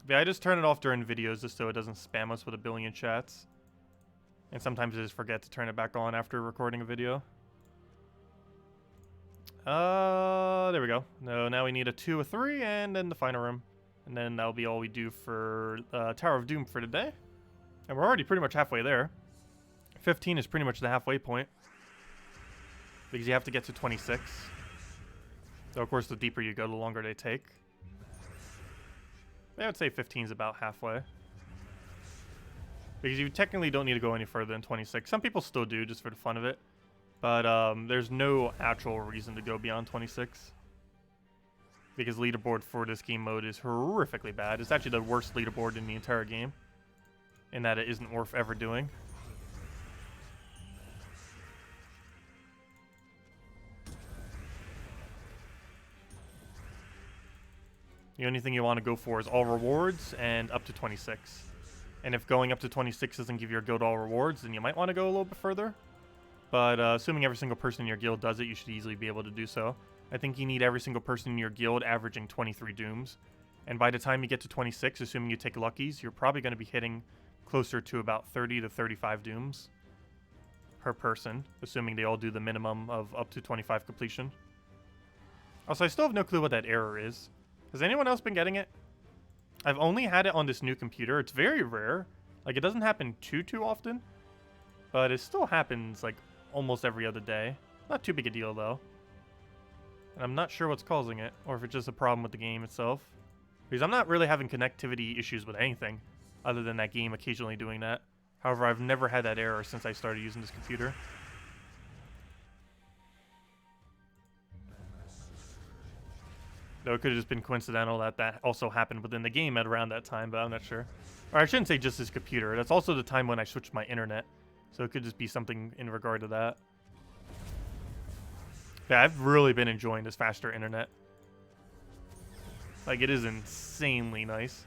Yeah, I just turn it off during videos just so it doesn't spam us with a billion chats. And sometimes I just forget to turn it back on after recording a video. There we go. No, now we need a 2, a 3, and then the final room. And then that'll be all we do for Tower of Doom for today. And we're already pretty much halfway there. 15 is pretty much the halfway point. Because you have to get to 26. So of course the deeper you go, the longer they take. I would say 15 is about halfway. Because you technically don't need to go any further than 26. Some people still do, just for the fun of it. But there's no actual reason to go beyond 26. Because leaderboard for this game mode is horrifically bad. It's actually the worst leaderboard in the entire game. In that it isn't worth ever doing. The only thing you want to go for is all rewards and up to 26. And if going up to 26 doesn't give your guild all rewards, then you might want to go a little bit further. But assuming every single person in your guild does it, you should easily be able to do so. I think you need every single person in your guild averaging 23 dooms. And by the time you get to 26, assuming you take luckies, you're probably going to be hitting closer to about 30 to 35 dooms per person, assuming they all do the minimum of up to 25 completion. Also, I still have no clue what that error is. Has anyone else been getting it? I've only had it on this new computer. It's very rare. Like, it doesn't happen too often. But it still happens, like, almost every other day. Not too big a deal, though. And I'm not sure what's causing it, or if it's just a problem with the game itself. Because I'm not really having connectivity issues with anything, other than that game occasionally doing that. However, I've never had that error since I started using this computer. Though it could have just been coincidental that that also happened within the game at around that time, but I'm not sure. Or I shouldn't say just this computer. That's also the time when I switched my internet. So it could just be something in regard to that. Yeah, I've really been enjoying this faster internet. Like, it is insanely nice.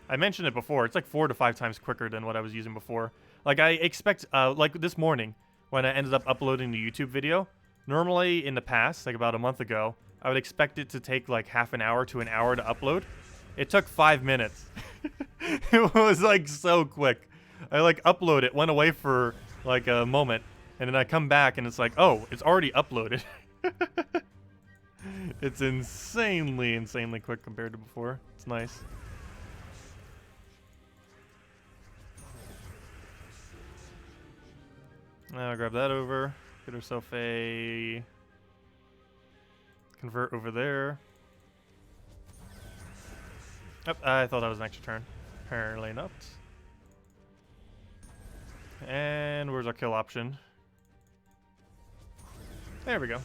I mentioned it before. It's like 4 to 5 times quicker than what I was using before. Like, I expect, like this morning, when I ended up uploading the YouTube video, normally in the past, like about a month ago, I would expect it to take like half an hour to an hour to upload. It took 5 minutes. It was like so quick. I like upload it, went away for like a moment, and then I come back and it's like, oh, it's already uploaded. It's insanely quick compared to before. It's nice. Now I'll grab that over. Get herself a convert over there. Yep, I thought that was an extra turn. Apparently not. And where's our kill option? There we go.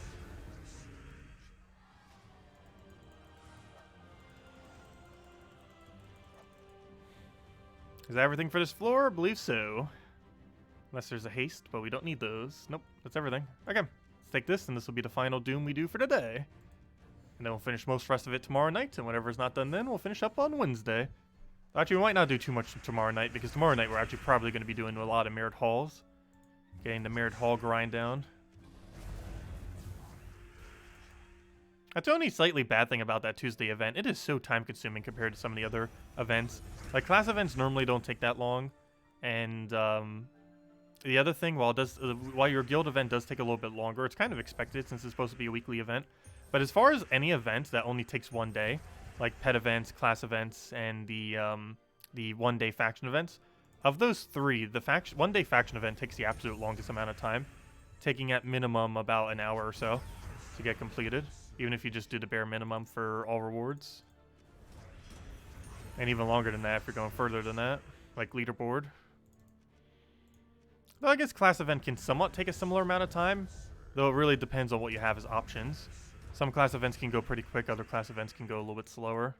Is that everything for this floor? I believe so. Unless there's a haste, but we don't need those. Nope, that's everything. Okay, let's take this, and this will be the final Doom we do for today. And then we'll finish most rest of it tomorrow night, and whatever's not done then, we'll finish up on Wednesday. Actually, we might not do too much tomorrow night, because tomorrow night we're actually probably going to be doing a lot of mirrored halls. Getting the mirrored hall grind down. That's the only slightly bad thing about that Tuesday event. It is so time-consuming compared to some of the other events. Like, class events normally don't take that long. And, the other thing, while your guild event does take a little bit longer, it's kind of expected since it's supposed to be a weekly event. But as far as any event that only takes one day, like pet events, class events, and the one-day faction events, of those three, the one-day faction event takes the absolute longest amount of time, taking at minimum about an hour or so to get completed, even if you just do the bare minimum for all rewards. And even longer than that if you're going further than that, like leaderboard. Though I guess class event can somewhat take a similar amount of time, though it really depends on what you have as options. Some class events can go pretty quick, other class events can go a little bit slower.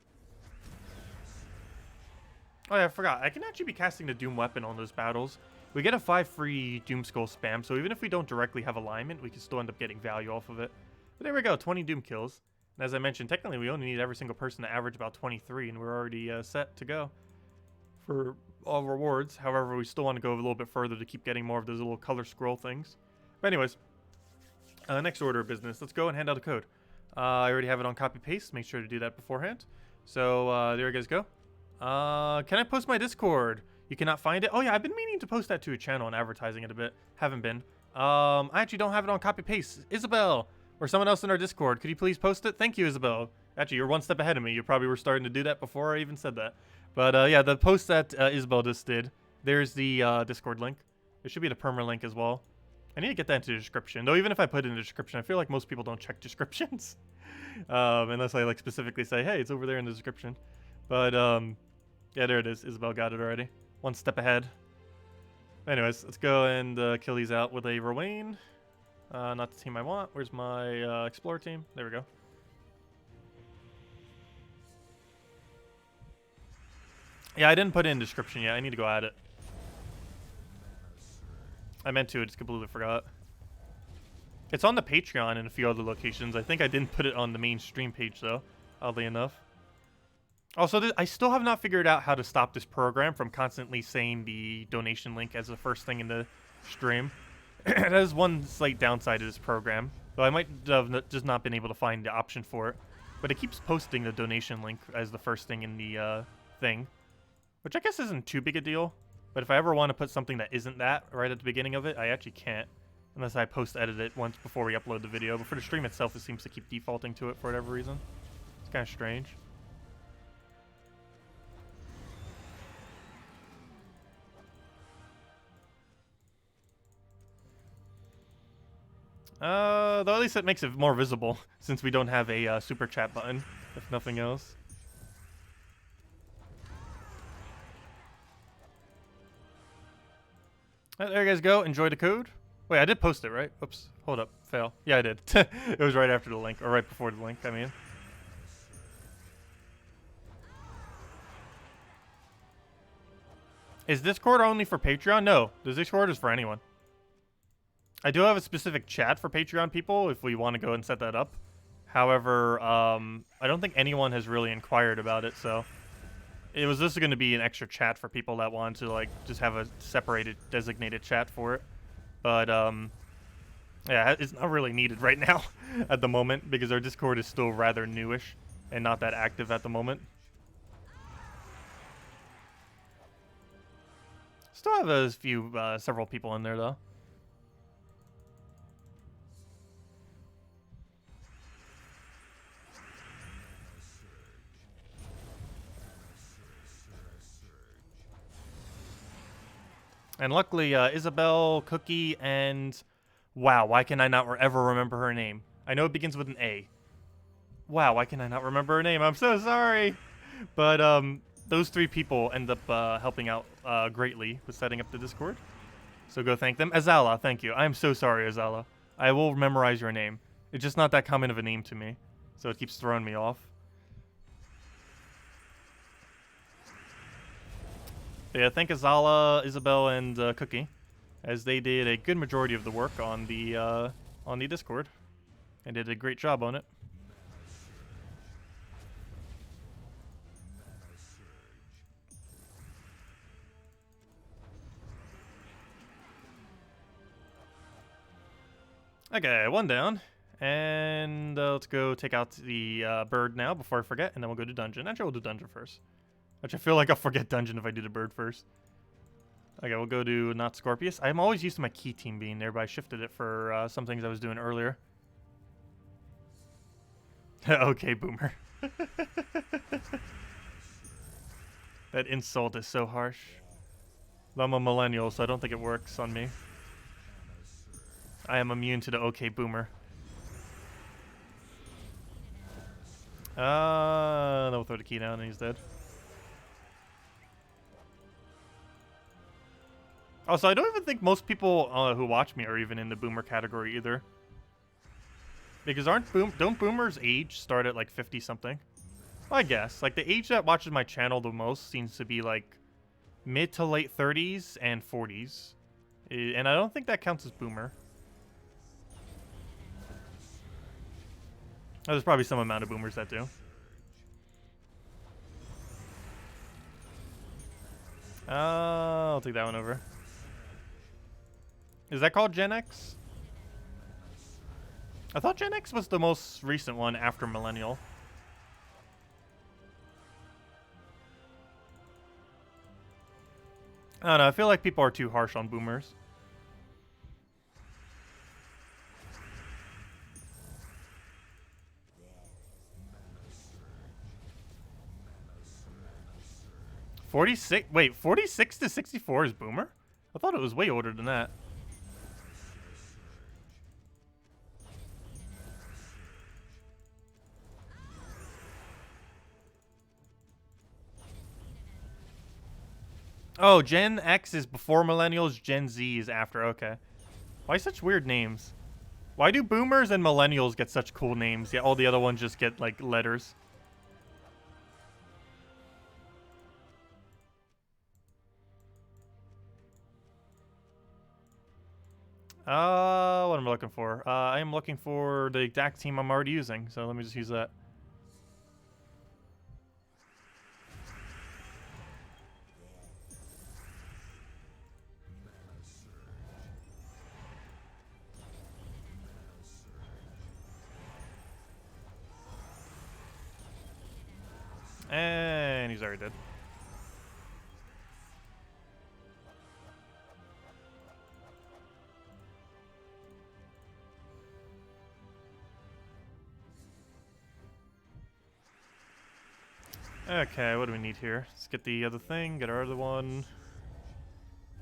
Oh yeah, I forgot. I can actually be casting the Doom weapon on those battles. We get a 5 free Doom Skull spam, so even if we don't directly have alignment, we can still end up getting value off of it. But there we go, 20 Doom kills. And as I mentioned, technically we only need every single person to average about 23, and we're already set to go for all rewards. However, we still want to go a little bit further to keep getting more of those little color scroll things. But anyways, next order of business. Let's go and hand out a code. I already have it on copy-paste. Make sure to do that beforehand. So there you guys go. Can I post my Discord? You cannot find it? Oh yeah, I've been meaning to post that to a channel and advertising it a bit. Haven't been. I actually don't have it on copy-paste. Isabel, or someone else in our Discord, could you please post it? Thank you, Isabel. Actually, you're one step ahead of me. You probably were starting to do that before I even said that. But yeah, the post that Isabel just did, there's the Discord link. There should be the perma link as well. I need to get that into the description. Though even if I put it in the description, I feel like most people don't check descriptions. Unless I like specifically say, hey, it's over there in the description. But yeah, there it is. Isabel got it already. One step ahead. Anyways, let's go and kill these out with a Rowan. Not the team I want. Where's my Explorer team? There we go. Yeah, I didn't put it in description yet. I need to go at it. I meant to, I just completely forgot. It's on the Patreon and a few other locations. I think I didn't put it on the main stream page, though, oddly enough. Also, I still have not figured out how to stop this program from constantly saying the donation link as the first thing in the stream. That is one slight downside of this program, though I might have just not been able to find the option for it. But it keeps posting the donation link as the first thing in the thing, which I guess isn't too big a deal. But if I ever want to put something that isn't that right at the beginning of it, I actually can't. Unless I post-edit it once before we upload the video. But for the stream itself, it seems to keep defaulting to it for whatever reason. It's kind of strange. Though at least it makes it more visible, since we don't have a super chat button, if nothing else. Right, there you guys go. Enjoy the code. Wait, I did post it, right? Oops. Hold up. Fail. Yeah, I did. It was right after the link, or right before the link, I mean. Is Discord only for Patreon? No, the Discord is for anyone. I do have a specific chat for Patreon people if we want to go and set that up. However, I don't think anyone has really inquired about it, so it was just going to be an extra chat for people that want to like just have a separated, designated chat for it. But yeah, it's not really needed right now at the moment because our Discord is still rather newish and not that active at the moment. Still have a few, several people in there though. And luckily, Isabel, Cookie, and... Wow, why can I not ever remember her name? I know it begins with an A. Wow, why can I not remember her name? I'm so sorry! But, those three people end up helping out greatly with setting up the Discord. So go thank them. Azala, thank you. I'm so sorry, Azala. I will memorize your name. It's just not that common of a name to me. So it keeps throwing me off. Yeah, thank Azala, Isabel, and Cookie, as they did a good majority of the work on the Discord, and did a great job on it. Okay, one down, and let's go take out the bird now before I forget, and then we'll go to dungeon. Actually, we'll do dungeon first. Actually, I feel like I'll forget dungeon if I do the bird first. Okay, we'll go to not Scorpius. I'm always used to my key team being there, but I shifted it for some things I was doing earlier. Okay, boomer. That insult is so harsh. I'm a millennial, so I don't think it works on me. I am immune to the okay boomer. Then we'll throw the key down and he's dead. Also, I don't even think most people who watch me are even in the boomer category either. Because don't boomers age start at like 50 something? Well, I guess. Like the age that watches my channel the most seems to be like mid to late 30s and 40s. And I don't think that counts as boomer. There's probably some amount of boomers that do. I'll take that one over. Is that called Gen X? I thought Gen X was the most recent one after Millennial. I don't know, I feel like people are too harsh on boomers. 46. Wait, 46 to 64 is Boomer? I thought it was way older than that. Oh, Gen X is before millennials, Gen Z is after. Okay. Why such weird names? Why do boomers and millennials get such cool names? Yeah, all the other ones just get, like, letters. What am I looking for? I am looking for the exact team I'm already using, so let me just use that. And he's already dead. Okay, what do we need here? Let's get the other thing, get our other one.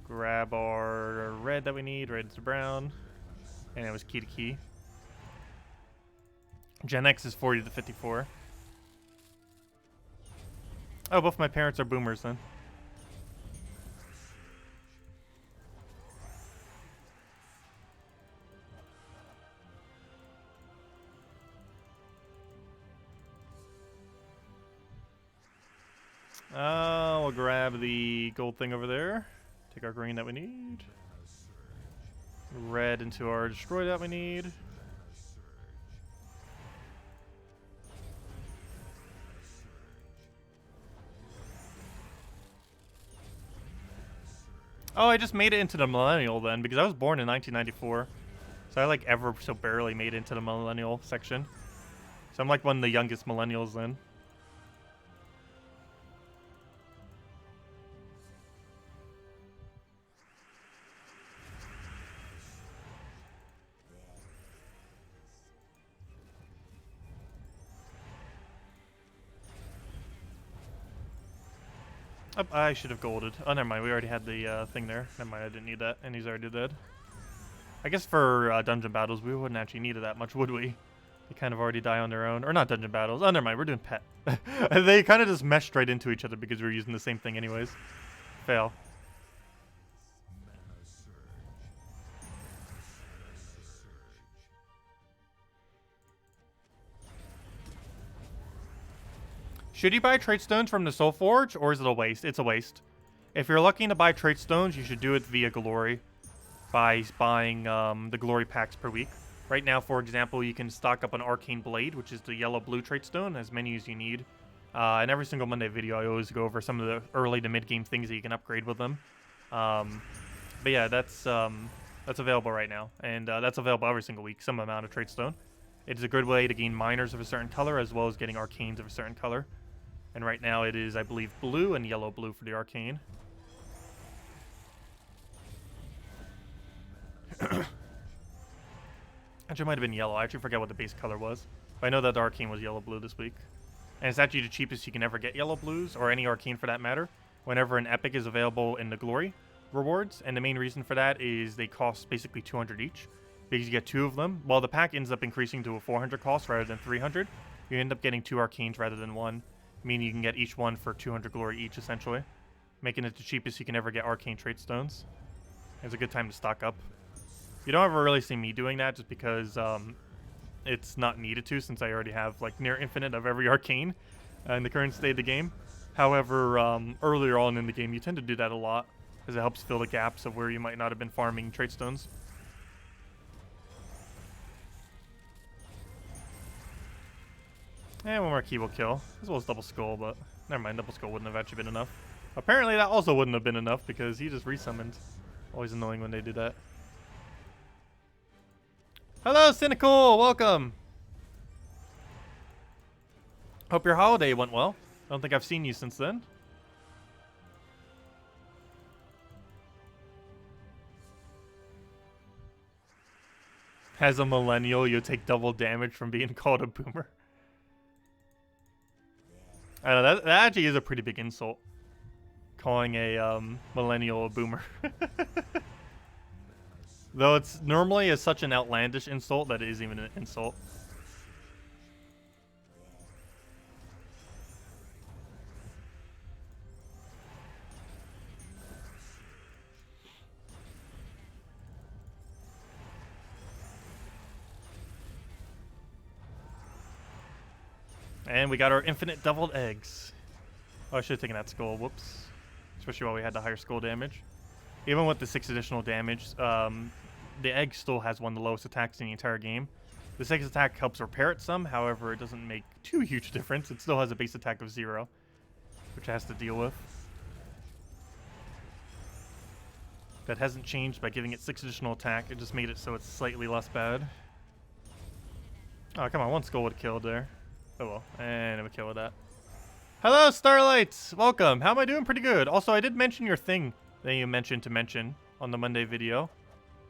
Grab our red that we need, red to brown. And it was key to key. Gen X is 40 to 54. Oh, both my parents are boomers then. We'll grab the gold thing over there. Take our green that we need. Red into our destroy that we need. Oh, I just made it into the millennial then, because I was born in 1994. So I like ever so barely made it into the millennial section. So I'm like one of the youngest millennials then. Oh, I should have golded. Oh, never mind. We already had the thing there. Never mind. I didn't need that. And he's already dead. I guess for dungeon battles, we wouldn't actually need it that much, would we? They kind of already die on their own. Or not dungeon battles. Oh, never mind. We're doing pet. They kind of just meshed right into each other because we were using the same thing anyways. Fail. Should you buy trait stones from the Soul Forge, or is it a waste? It's a waste. If you're looking to buy trait stones, you should do it via Glory by buying the Glory packs per week. Right now, for example, you can stock up an Arcane Blade, which is the yellow-blue trait stone, as many as you need. In every single Monday video, I always go over some of the early to mid-game things that you can upgrade with them. But yeah, that's available right now, and that's available every single week, some amount of trait stone. It is a good way to gain minors of a certain color, as well as getting arcanes of a certain color. And right now it is, I believe, blue and yellow-blue for the arcane. Actually, it might have been yellow. I actually forget what the base color was. But I know that the arcane was yellow-blue this week. And it's actually the cheapest you can ever get yellow-blues, or any arcane for that matter, whenever an epic is available in the Glory rewards. And the main reason for that is they cost basically 200 each, because you get 2 of them. While the pack ends up increasing to a 400 cost rather than 300, you end up getting 2 arcanes rather than 1. Meaning you can get each one for 200 glory each, essentially. Making it the cheapest you can ever get arcane trait stones. It's a good time to stock up. You don't ever really see me doing that just because it's not needed to, since I already have like near infinite of every arcane in the current state of the game. However, earlier on in the game, you tend to do that a lot, as it helps fill the gaps of where you might not have been farming trait stones. And one more key will kill, as well as double skull, but never mind, double skull wouldn't have actually been enough. Apparently that also wouldn't have been enough because he just resummoned. Always annoying when they do that. Hello, Cynical! Welcome! Hope your holiday went well. I don't think I've seen you since then. As a millennial, you'll take double damage from being called a boomer. I don't know, that actually is a pretty big insult. calling a millennial a boomer. Though it's normally is such an outlandish insult that it is even an insult. And we got our infinite deviled eggs. Oh, I should have taken that skull. Whoops. Especially while we had the higher skull damage. Even with the 6 additional damage, the egg still has one of the lowest attacks in the entire game. The 6 attack helps repair it some, however, it doesn't make too huge difference. It still has a base attack of 0, which it has to deal with. That hasn't changed by giving it 6 additional attack. It just made it so it's slightly less bad. Oh, come on. One skull would have killed there. Oh, well. And it would kill with that. Hello, Starlights! Welcome. How am I doing? Pretty good. Also, I did mention your thing that you mentioned to mention on the Monday video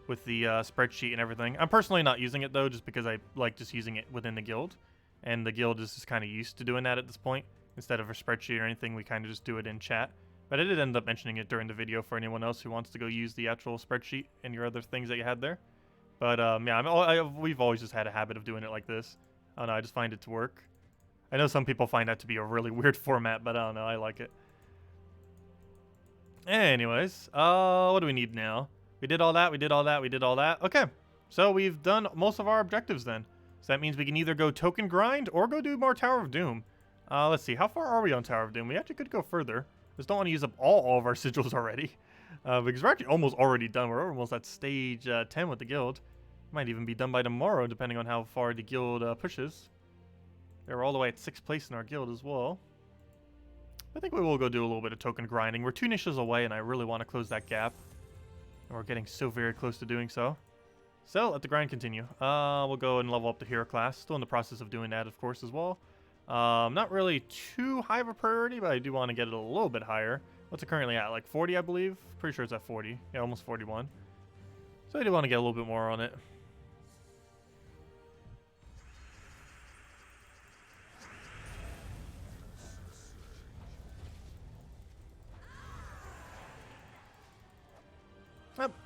with the spreadsheet and everything. I'm personally not using it, though, just because I like just using it within the guild. And the guild is just kind of used to doing that at this point. Instead of a spreadsheet or anything, we kind of just do it in chat. But I did end up mentioning it during the video for anyone else who wants to go use the actual spreadsheet and your other things that you had there. But, yeah, we've always just had a habit of doing it like this. I don't know, I just find it to work. I know some people find that to be a really weird format, but I don't know, I like it. Anyways, what do we need now? We did all that, we did all that, we did all that. Okay, so we've done most of our objectives then. So that means we can either go token grind or go do more Tower of Doom. Let's see, how far are we on Tower of Doom? We actually could go further. Just don't want to use up all of our sigils already. Because we're actually almost already done. We're almost at stage 10 with the guild. Might even be done by tomorrow, depending on how far the guild pushes. We're all the way at 6th place in our guild as well. I think we will go do a little bit of token grinding. We're 2 niches away, and I really want to close that gap. And we're getting so very close to doing so. So, let the grind continue. We'll go and level up the hero class. Still in the process of doing that, of course, as well. Not really too high of a priority, but I do want to get it a little bit higher. What's it currently at? Like 40, I believe? Pretty sure it's at 40. Yeah, almost 41. So I do want to get a little bit more on it.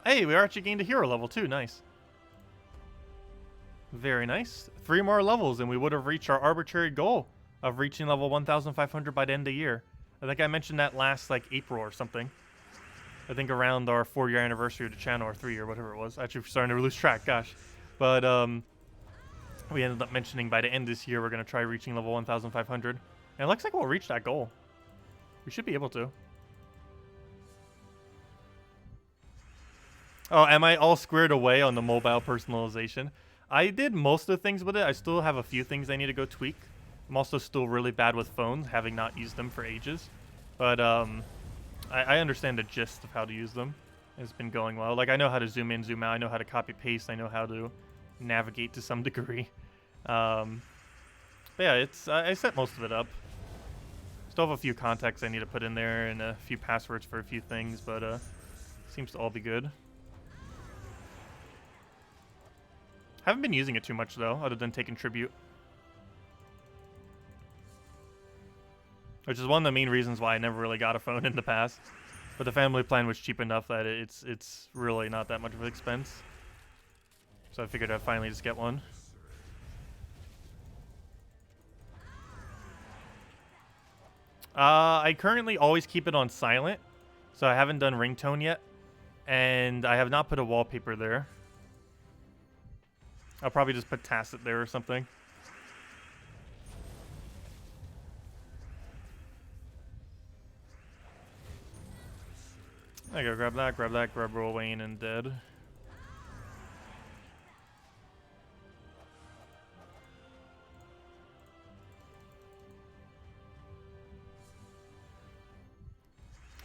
Hey, we actually gained a hero level too. Nice. Very nice. 3 more levels and we would have reached our arbitrary goal of reaching level 1,500 by the end of the year. I think I mentioned that last, like, April or something. I think around our 4-year anniversary of the channel, or 3-year, whatever it was. Actually, we're starting to lose track, gosh. But, we ended up mentioning by the end of this year we're going to try reaching level 1,500. And it looks like we'll reach that goal. We should be able to. Oh, am I all squared away on the mobile personalization? I did most of the things with it. I still have a few things I need to go tweak. I'm also still really bad with phones, having not used them for ages. But I understand the gist of how to use them. It's been going well. Like, I know how to zoom in, zoom out. I know how to copy paste. I know how to navigate to some degree. But yeah, I set most of it up. Still have a few contacts I need to put in there and a few passwords for a few things, but seems to all be good. Haven't been using it too much, though, other than taking tribute. Which is one of the main reasons why I never really got a phone in the past. But the family plan was cheap enough that it's really not that much of an expense. So I figured I'd finally just get one. I currently always keep it on silent. So I haven't done ringtone yet. And I have not put a wallpaper there. I'll probably just put Tacet there or something. I gotta grab that, grab Roll Wayne and Dead.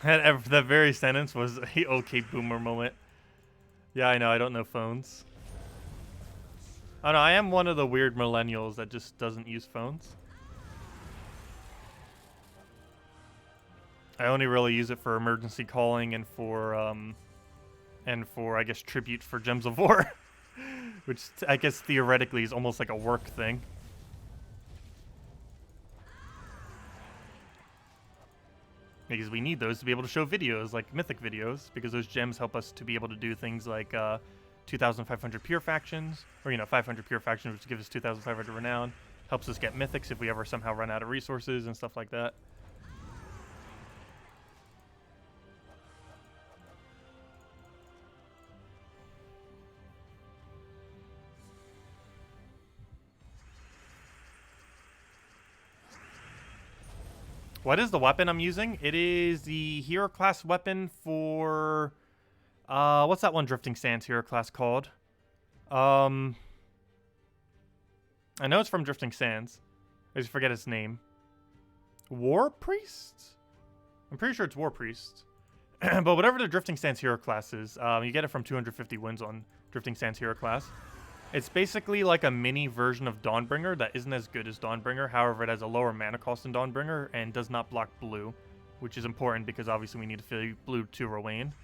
That very sentence was a okay boomer moment. Yeah, I know, I don't know phones. I don't know, I am one of the weird millennials that just doesn't use phones. I only really use it for emergency calling and for I guess tribute for Gems of War, which I guess theoretically is almost like a work thing. because we need those to be able to show videos, like mythic videos, because those gems help us to be able to do things like 2,500 pure factions, or 500 pure factions, which gives us 2,500 renown. Helps us get mythics if we ever somehow run out of resources and stuff like that. What is the weapon I'm using? It is the hero class weapon for... what's that one Drifting Sands hero class called? I know it's from Drifting Sands. I just forget its name. War Priest? I'm pretty sure it's War Priest. But whatever the Drifting Sands hero class is, you get it from 250 wins on Drifting Sands hero class. It's basically like a mini version of Dawnbringer that isn't as good as Dawnbringer. However, it has a lower mana cost than Dawnbringer and does not block blue, which is important because obviously we need to fill blue to Rowain.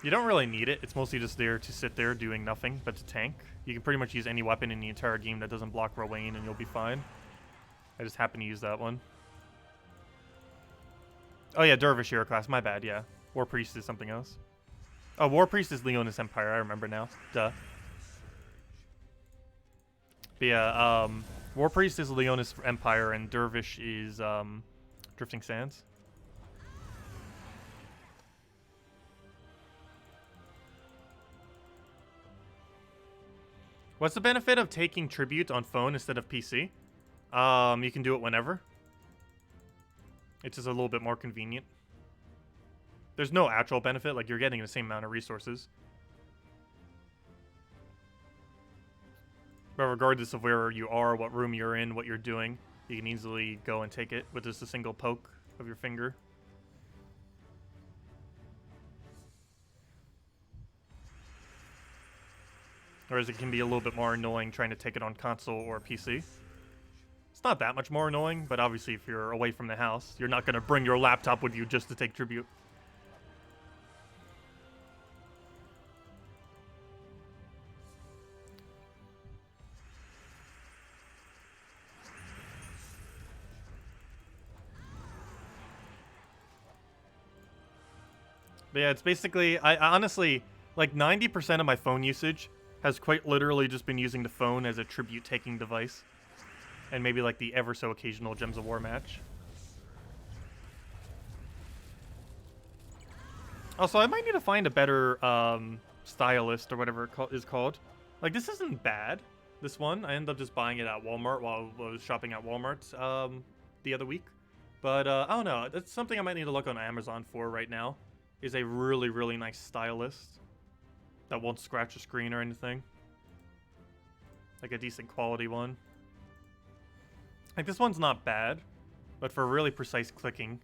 You don't really need it. It's mostly just there to sit there doing nothing but to tank. You can pretty much use any weapon in the entire game that doesn't block Rowain and you'll be fine. I just happen to use that one. Oh yeah, Dervish hero class. My bad, yeah. War Priest is something else. Oh, War Priest is Leonis Empire. I remember now. Duh. But yeah, War Priest is Leonis Empire and Dervish is Drifting Sands. What's the benefit of taking tribute on phone instead of PC? You can do it whenever. It's just a little bit more convenient. There's no actual benefit, like you're getting the same amount of resources. But regardless of where you are, what room you're in, what you're doing, you can easily go and take it with just a single poke of your finger. Whereas it can be a little bit more annoying trying to take it on console or PC. It's not that much more annoying, but obviously if you're away from the house, you're not going to bring your laptop with you just to take tribute. But yeah, it's basically, I honestly, like 90% of my phone usage has quite literally just been using the phone as a tribute-taking device. And maybe like the ever so occasional Gems of War match. Also, I might need to find a better stylist or whatever it is called. Like, this isn't bad, this one. I ended up just buying it at Walmart while I was shopping at Walmart the other week. But I don't know, that's something I might need to look on Amazon for right now. Is a really, really nice stylist that won't scratch a screen or anything. Like a decent quality one. Like, this one's not bad, but for really precise clicking,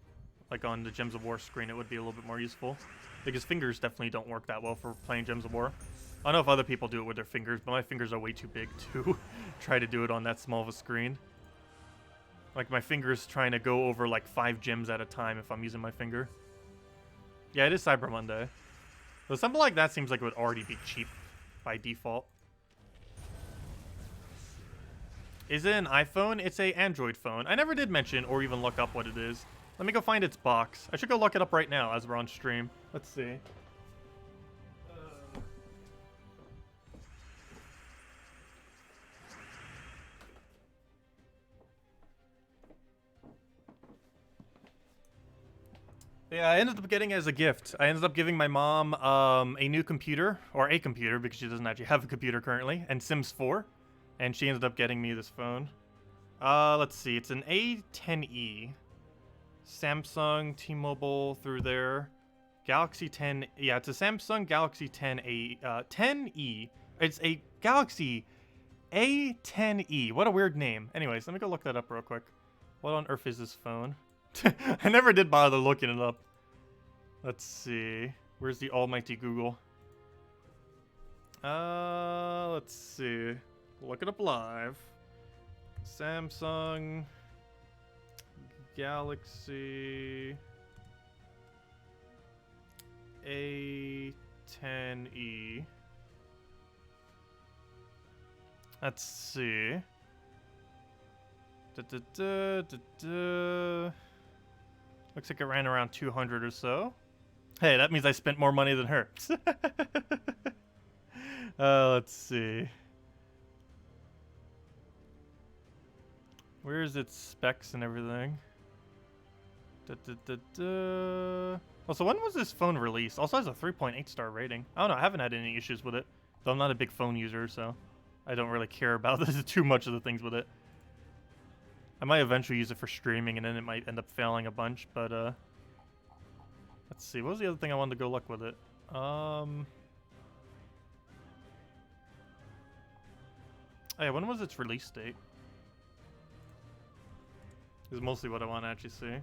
like on the Gems of War screen, it would be a little bit more useful. Because fingers definitely don't work that well for playing Gems of War. I don't know if other people do it with their fingers, but my fingers are way too big to try to do it on that small of a screen. Like, my fingers trying to go over like 5 gems at a time if I'm using my finger. Yeah, it is Cyber Monday. So something like that seems like it would already be cheap by default. Is it an iPhone? It's a Android phone. I never did mention or even look up what it is. Let me go find its box. I should go look it up right now as we're on stream. Let's see. Yeah, I ended up getting it as a gift. I ended up giving my mom a new computer, or a computer because she doesn't actually have a computer currently, and Sims 4. And she ended up getting me this phone. Let's see. It's an A10e. Samsung, T-Mobile through there. Galaxy 10. Yeah, it's a Samsung Galaxy 10e. It's a Galaxy A10e. What a weird name. Anyways, let me go look that up real quick. What on earth is this phone? I never did bother looking it up. Let's see. Where's the almighty Google? Let's see. Look it up live. Samsung Galaxy A10e. Let's see. Looks like it ran around 200 or so. Hey, that means I spent more money than her. Let's see. Where's its specs and everything? Well, so when was this phone released? Also has a 3.8 star rating. I don't know, I haven't had any issues with it. Though I'm not a big phone user, so I don't really care about this too much of the things with it. I might eventually use it for streaming, and then it might end up failing a bunch, but let's see. What was the other thing I wanted to go look with it? Hey, when was its release date? Is mostly what I want to actually see.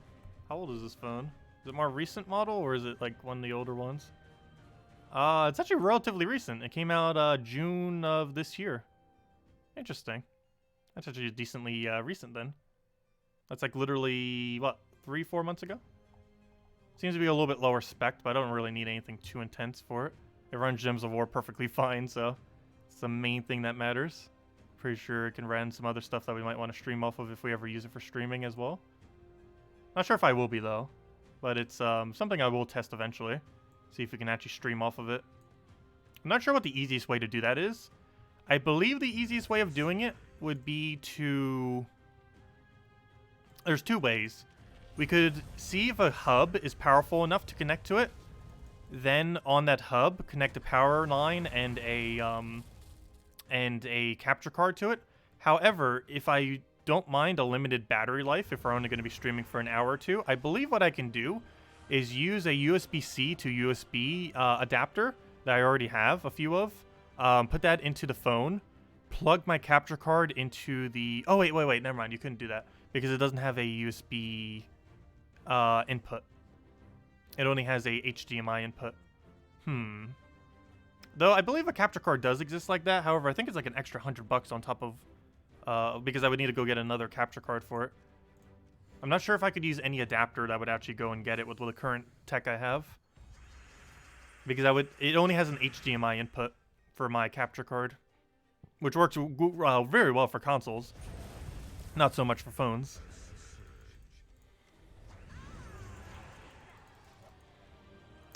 How old is this phone? Is it more recent model, or is it like one of the older ones? It's actually relatively recent. It came out June of this year. Interesting. That's actually decently recent then. That's like literally, what, 3-4 months ago? Seems to be a little bit lower spec, but I don't really need anything too intense for it. It runs Gems of War perfectly fine, so it's the main thing that matters. Pretty sure it can run some other stuff that we might want to stream off of if we ever use it for streaming as well. Not sure if I will be, though, but it's something I will test eventually. See if we can actually stream off of it. I'm not sure what the easiest way to do that is. I believe the easiest way of doing it would be to... There's two ways. We could see if a hub is powerful enough to connect to it. Then on that hub, connect a power line and a capture card to it. However, if I don't mind a limited battery life, if we're only going to be streaming for an hour or two, I believe what I can do is use a USB-C to USB adapter that I already have a few of. Put that into the phone. Plug my capture card into the... Oh, wait. Never mind. You couldn't do that because it doesn't have a USB input. It only has a HDMI input. Though I believe a capture card does exist like that. However, I think it's like an extra $100 on top of... because I would need to go get another capture card for it. I'm not sure if I could use any adapter that would actually go and get it with the current tech I have. Because it only has an HDMI input for my capture card. Which works very well for consoles. Not so much for phones.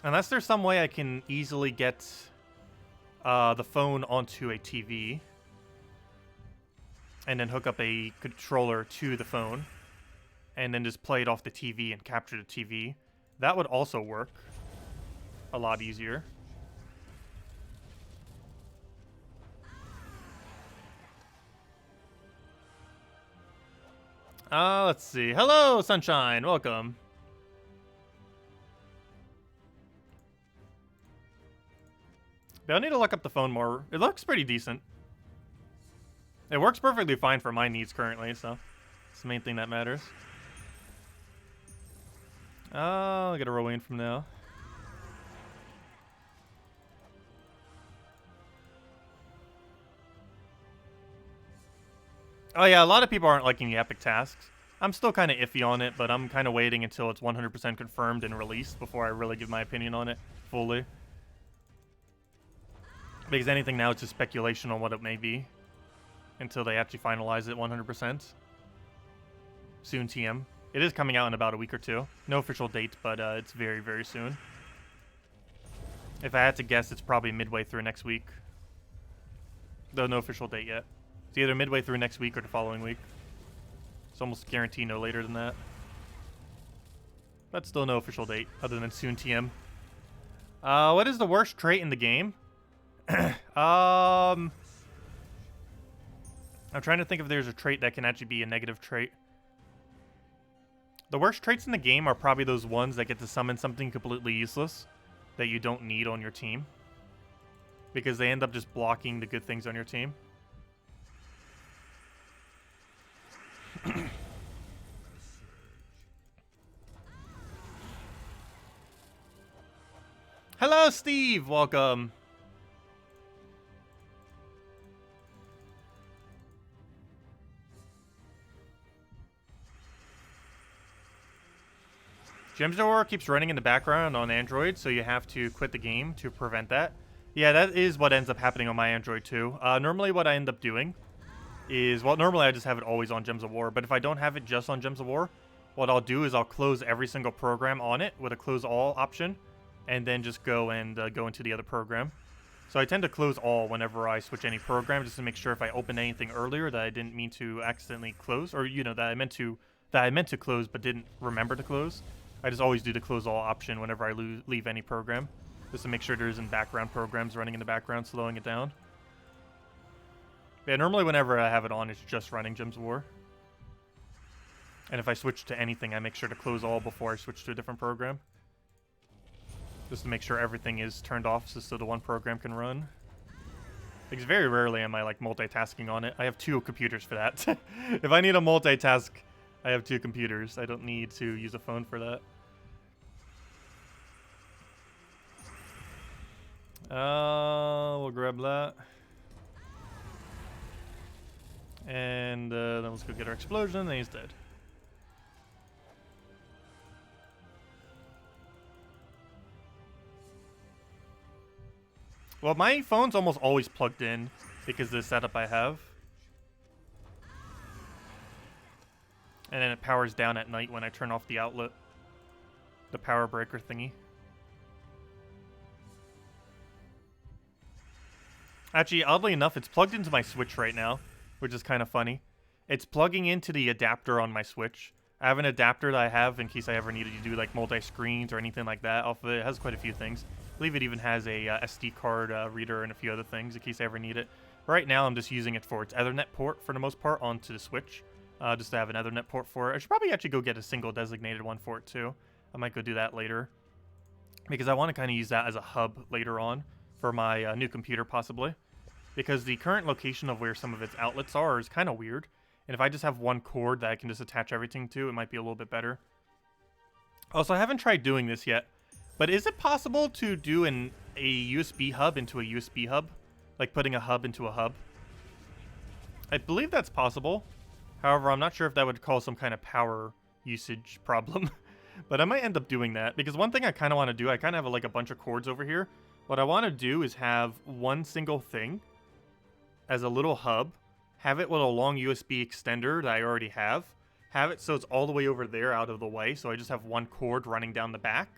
Unless there's some way I can easily get the phone onto a TV. And then hook up a controller to the phone. And then just play it off the TV and capture the TV. That would also work a lot easier. Let's see. Hello, Sunshine. Welcome. But I need to look up the phone more. It looks pretty decent. It works perfectly fine for my needs currently, so it's the main thing that matters. I'll get a roll in from now. Oh yeah, a lot of people aren't liking the epic tasks. I'm still kind of iffy on it, but I'm kind of waiting until it's 100% confirmed and released before I really give my opinion on it fully. Because anything now, it's just speculation on what it may be. Until they actually finalize it 100%. Soon TM. It is coming out in about a week or two. No official date, but it's very, very soon. If I had to guess, it's probably midway through next week. Though no official date yet. It's either midway through next week or the following week. It's almost guaranteed no later than that. But still no official date, other than soon TM. What is the worst trait in the game? I'm trying to think if there's a trait that can actually be a negative trait. The worst traits in the game are probably those ones that get to summon something completely useless that you don't need on your team. Because they end up just blocking the good things on your team. Hello, Steve. Welcome. Gems of War keeps running in the background on Android, so you have to quit the game to prevent that. Yeah, that is what ends up happening on my Android too. Normally what I end up doing is, well, normally I just have it always on Gems of War, but if I don't have it just on Gems of War, what I'll do is I'll close every single program on it with a close all option, and then just go and go into the other program. So I tend to close all whenever I switch any program, just to make sure if I open anything earlier that I didn't mean to accidentally close, or you know, that I meant to close but didn't remember to close. I just always do the close all option whenever I leave any program, just to make sure there isn't background programs running in the background slowing it down. Yeah, normally whenever I have it on, it's just running Gems of War. And if I switch to anything, I make sure to close all before I switch to a different program, just to make sure everything is turned off so the one program can run. Because very rarely am I like multitasking on it. I have 2 computers for that. If I need a multitask, I have 2 computers. I don't need to use a phone for that. We'll grab that. And then let's go get our explosion, and he's dead. Well, my phone's almost always plugged in because of the setup I have. And then it powers down at night when I turn off the outlet. The power breaker thingy. Actually, oddly enough, it's plugged into my Switch right now, which is kind of funny. It's plugging into the adapter on my Switch. I have an adapter that I have in case I ever needed to do like multi-screens or anything like that off of it. It has quite a few things. I believe it even has a SD card reader and a few other things in case I ever need it. Right now, I'm just using it for its Ethernet port for the most part onto the Switch. Just to have an Ethernet port for it. I should probably actually go get a single designated one for it too. I might go do that later, because I want to kind of use that as a hub later on for my new computer possibly. Because the current location of where some of its outlets are is kind of weird. And if I just have one cord that I can just attach everything to, it might be a little bit better. Also, I haven't tried doing this yet, but is it possible to do a USB hub into a USB hub? Like putting a hub into a hub? I believe that's possible. However, I'm not sure if that would cause some kind of power usage problem. But I might end up doing that, because one thing I kind of want to do, I kind of have like a bunch of cords over here. What I want to do is have one single thing as a little hub, have it with a long USB extender that I already have it so it's all the way over there out of the way, so I just have one cord running down the back,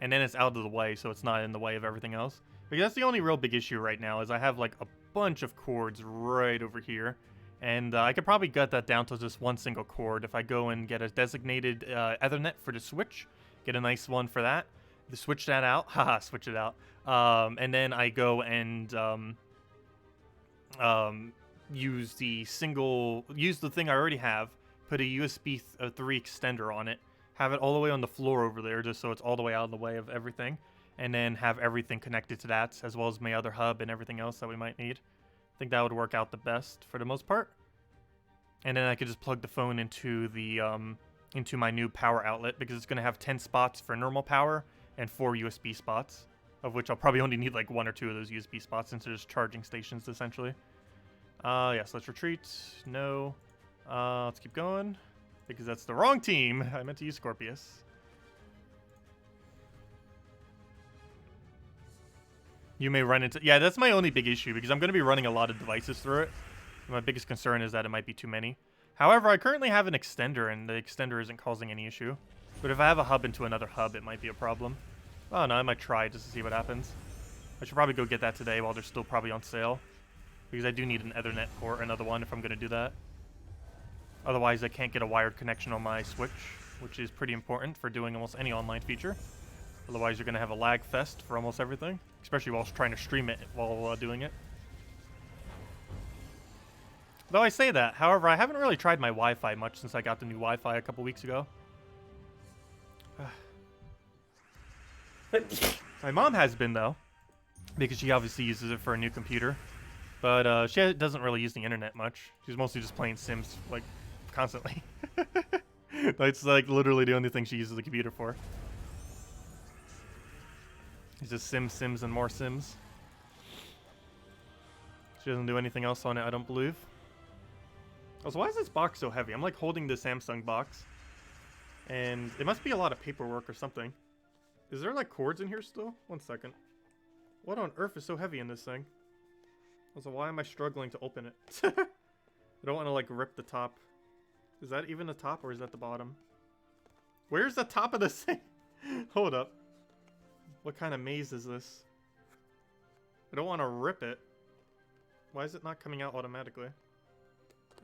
and then it's out of the way so it's not in the way of everything else. Because that's the only real big issue right now, is I have like a bunch of cords right over here. And I could probably gut that down to just one single cord if I go and get a designated Ethernet for the Switch. Get a nice one for that. Switch that out. Haha, switch it out. And then I go and use the thing I already have, put a USB 3 extender on it, have it all the way on the floor over there just so it's all the way out of the way of everything, and then have everything connected to that, as well as my other hub and everything else that we might need. I think that would work out the best for the most part. And then I could just plug the phone into the into my new power outlet, because it's going to have 10 spots for normal power and 4 USB spots, of which I'll probably only need like 1 or 2 of those USB spots since they're just charging stations essentially. Yes, let's retreat. No. Let's keep going, because that's the wrong team. I meant to use Scorpius. You may run into... Yeah, that's my only big issue, because I'm going to be running a lot of devices through it. My biggest concern is that it might be too many. However, I currently have an extender, and the extender isn't causing any issue. But if I have a hub into another hub, it might be a problem. Oh no, I might try just to see what happens. I should probably go get that today while they're still probably on sale, because I do need an Ethernet port, another one, if I'm going to do that. Otherwise, I can't get a wired connection on my Switch, which is pretty important for doing almost any online feature. Otherwise, you're going to have a lag fest for almost everything, especially while trying to stream it while doing it. Though I say that, however, I haven't really tried my Wi-Fi much since I got the new Wi-Fi a couple weeks ago. My mom has been, though, because she obviously uses it for a new computer. But she doesn't really use the internet much. She's mostly just playing Sims, like, constantly. That's, like, literally the only thing she uses the computer for. It's just Sims, and more Sims. She doesn't do anything else on it, I don't believe. Also, why is this box so heavy? I'm, like, holding the Samsung box. And it must be a lot of paperwork or something. Is there, like, cords in here still? 1 second. What on earth is so heavy in this thing? Also, why am I struggling to open it? I don't want to, like, rip the top. Is that even the top, or is that the bottom? Where's the top of this thing? Hold up. What kind of maze is this? I don't want to rip it. Why is it not coming out automatically?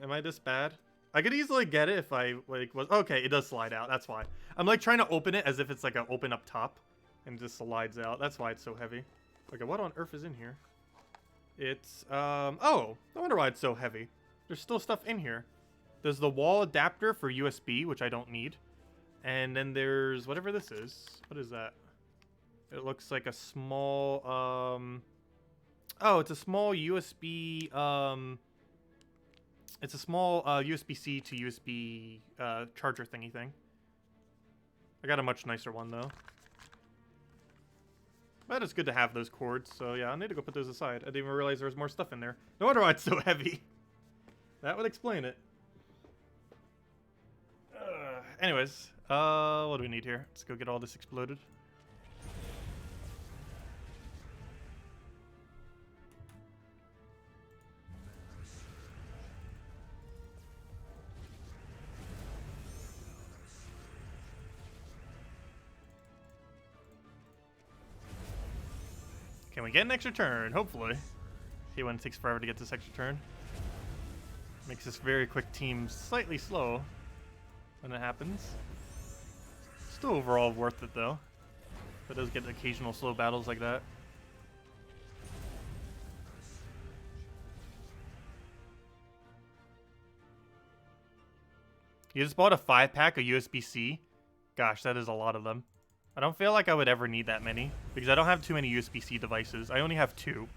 Am I this bad? I could easily get it if I, like, was... Okay, it does slide out. That's why. I'm, like, trying to open it as if it's, like, an open up top. And it just slides out. That's why it's so heavy. Okay, what on earth is in here? It's, oh! No wonder why it's so heavy. There's still stuff in here. There's the wall adapter for USB, which I don't need. And then there's whatever this is. What is that? It looks like a small, oh, it's a small USB, it's a small, USB-C to USB, charger thingy thing. I got a much nicer one, though. But it's good to have those cords, so yeah, I need to go put those aside. I didn't even realize there was more stuff in there. No wonder why it's so heavy. That would explain it. Anyways, what do we need here? Let's go get all this exploded. Can we get an extra turn? Hopefully. Okay, when it takes forever to get this extra turn. Makes this very quick team slightly slow when it happens. Still overall worth it though. It does get occasional slow battles like that. You just bought a 5-pack of USB-C? Gosh, that is a lot of them. I don't feel like I would ever need that many, because I don't have too many USB-C devices. I only have 2.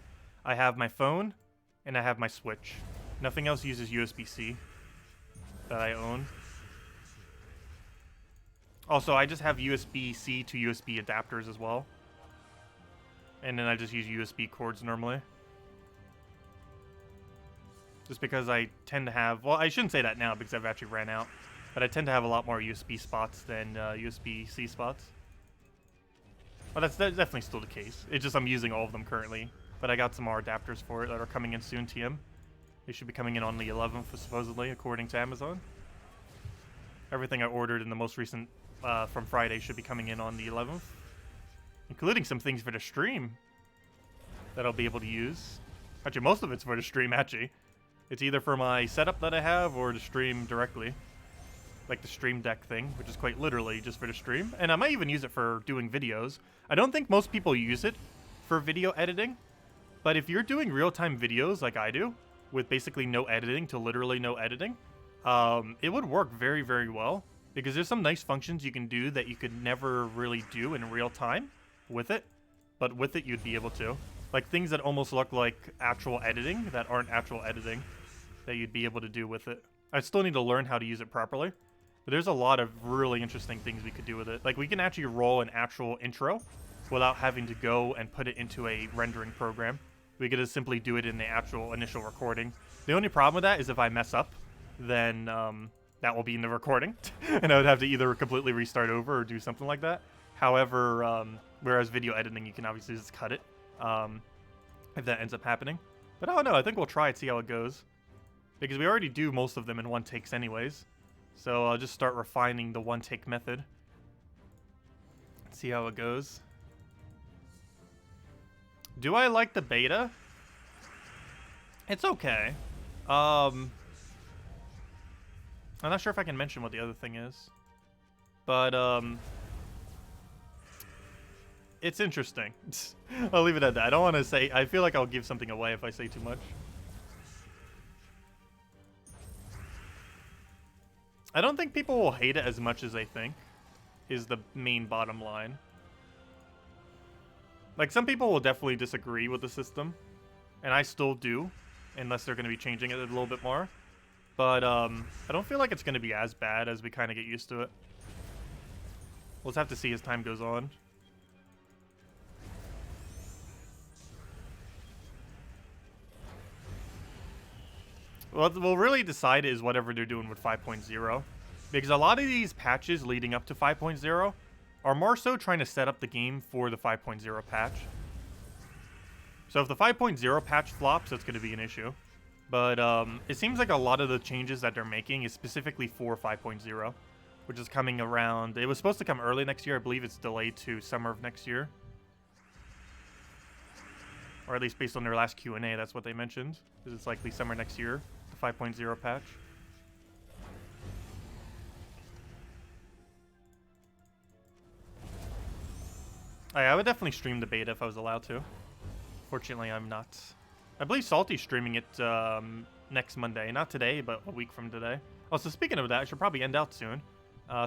I have my phone, and I have my Switch. Nothing else uses USB-C that I own. Also, I just have USB-C to USB adapters as well. And then I just use USB cords normally. Just because I tend to have... Well, I shouldn't say that now because I've actually ran out. But I tend to have a lot more USB spots than USB-C spots. Well, that's definitely still the case. It's just I'm using all of them currently. But I got some more adapters for it that are coming in soon, TM. They should be coming in on the 11th, supposedly, according to Amazon. Everything I ordered in the most recent from Friday should be coming in on the 11th. Including some things for the stream that I'll be able to use. Actually, most of it's for the stream, actually. It's either for my setup that I have or to stream directly. Like the stream deck thing, which is quite literally just for the stream. And I might even use it for doing videos. I don't think most people use it for video editing. But if you're doing real-time videos like I do, with basically no editing to literally no editing, it would work very, very well. Because there's some nice functions you can do that you could never really do in real time with it. But with it, you'd be able to. Like things that almost look like actual editing that aren't actual editing that you'd be able to do with it. I still need to learn how to use it properly. But there's a lot of really interesting things we could do with it. Like we can actually roll an actual intro without having to go and put it into a rendering program. We could just simply do it in the actual initial recording. The only problem with that is if I mess up, then that will be in the recording. And I would have to either completely restart over or do something like that. However, whereas video editing, you can obviously just cut it if that ends up happening. But I don't know. I think we'll try it, see how it goes. Because we already do most of them in one takes anyways. So I'll just start refining the one-take method. See how it goes. Do I like the beta? It's okay. I'm not sure if I can mention what the other thing is. But, it's interesting. I'll leave it at that. I don't want to say... I feel like I'll give something away if I say too much. I don't think people will hate it as much as they think, is the main bottom line. Like, some people will definitely disagree with the system, and I still do, unless they're going to be changing it a little bit more. But, I don't feel like it's going to be as bad as we kind of get used to it. We'll just have to see as time goes on. What we'll really decide is whatever they're doing with 5.0. Because a lot of these patches leading up to 5.0 are more so trying to set up the game for the 5.0 patch. So if the 5.0 patch flops, that's going to be an issue. But it seems like a lot of the changes that they're making is specifically for 5.0. which is coming around. It was supposed to come early next year. I believe it's delayed to summer of next year. Or at least based on their last Q&A, that's what they mentioned. It's likely summer next year, the 5.0 patch. I would definitely stream the beta if I was allowed to. Fortunately, I'm not. I believe Salty's streaming it next Monday. Not today, but a week from today. Also, speaking of that, I should probably end out soon.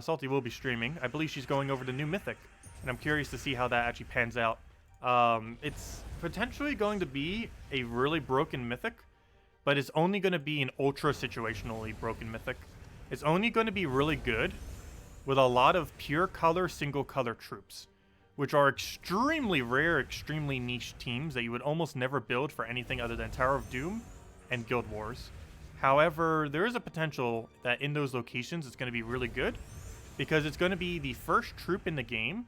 Salty will be streaming. I believe she's going over to New Mythic, and I'm curious to see how that actually pans out. It's potentially going to be a really broken Mythic, but it's only going to be an ultra situationally broken Mythic. It's only going to be really good with a lot of pure color, single color troops, which are extremely rare, extremely niche teams that you would almost never build for anything other than Tower of Doom and Guild Wars. However, there is a potential that in those locations it's going to be really good, because it's going to be the first troop in the game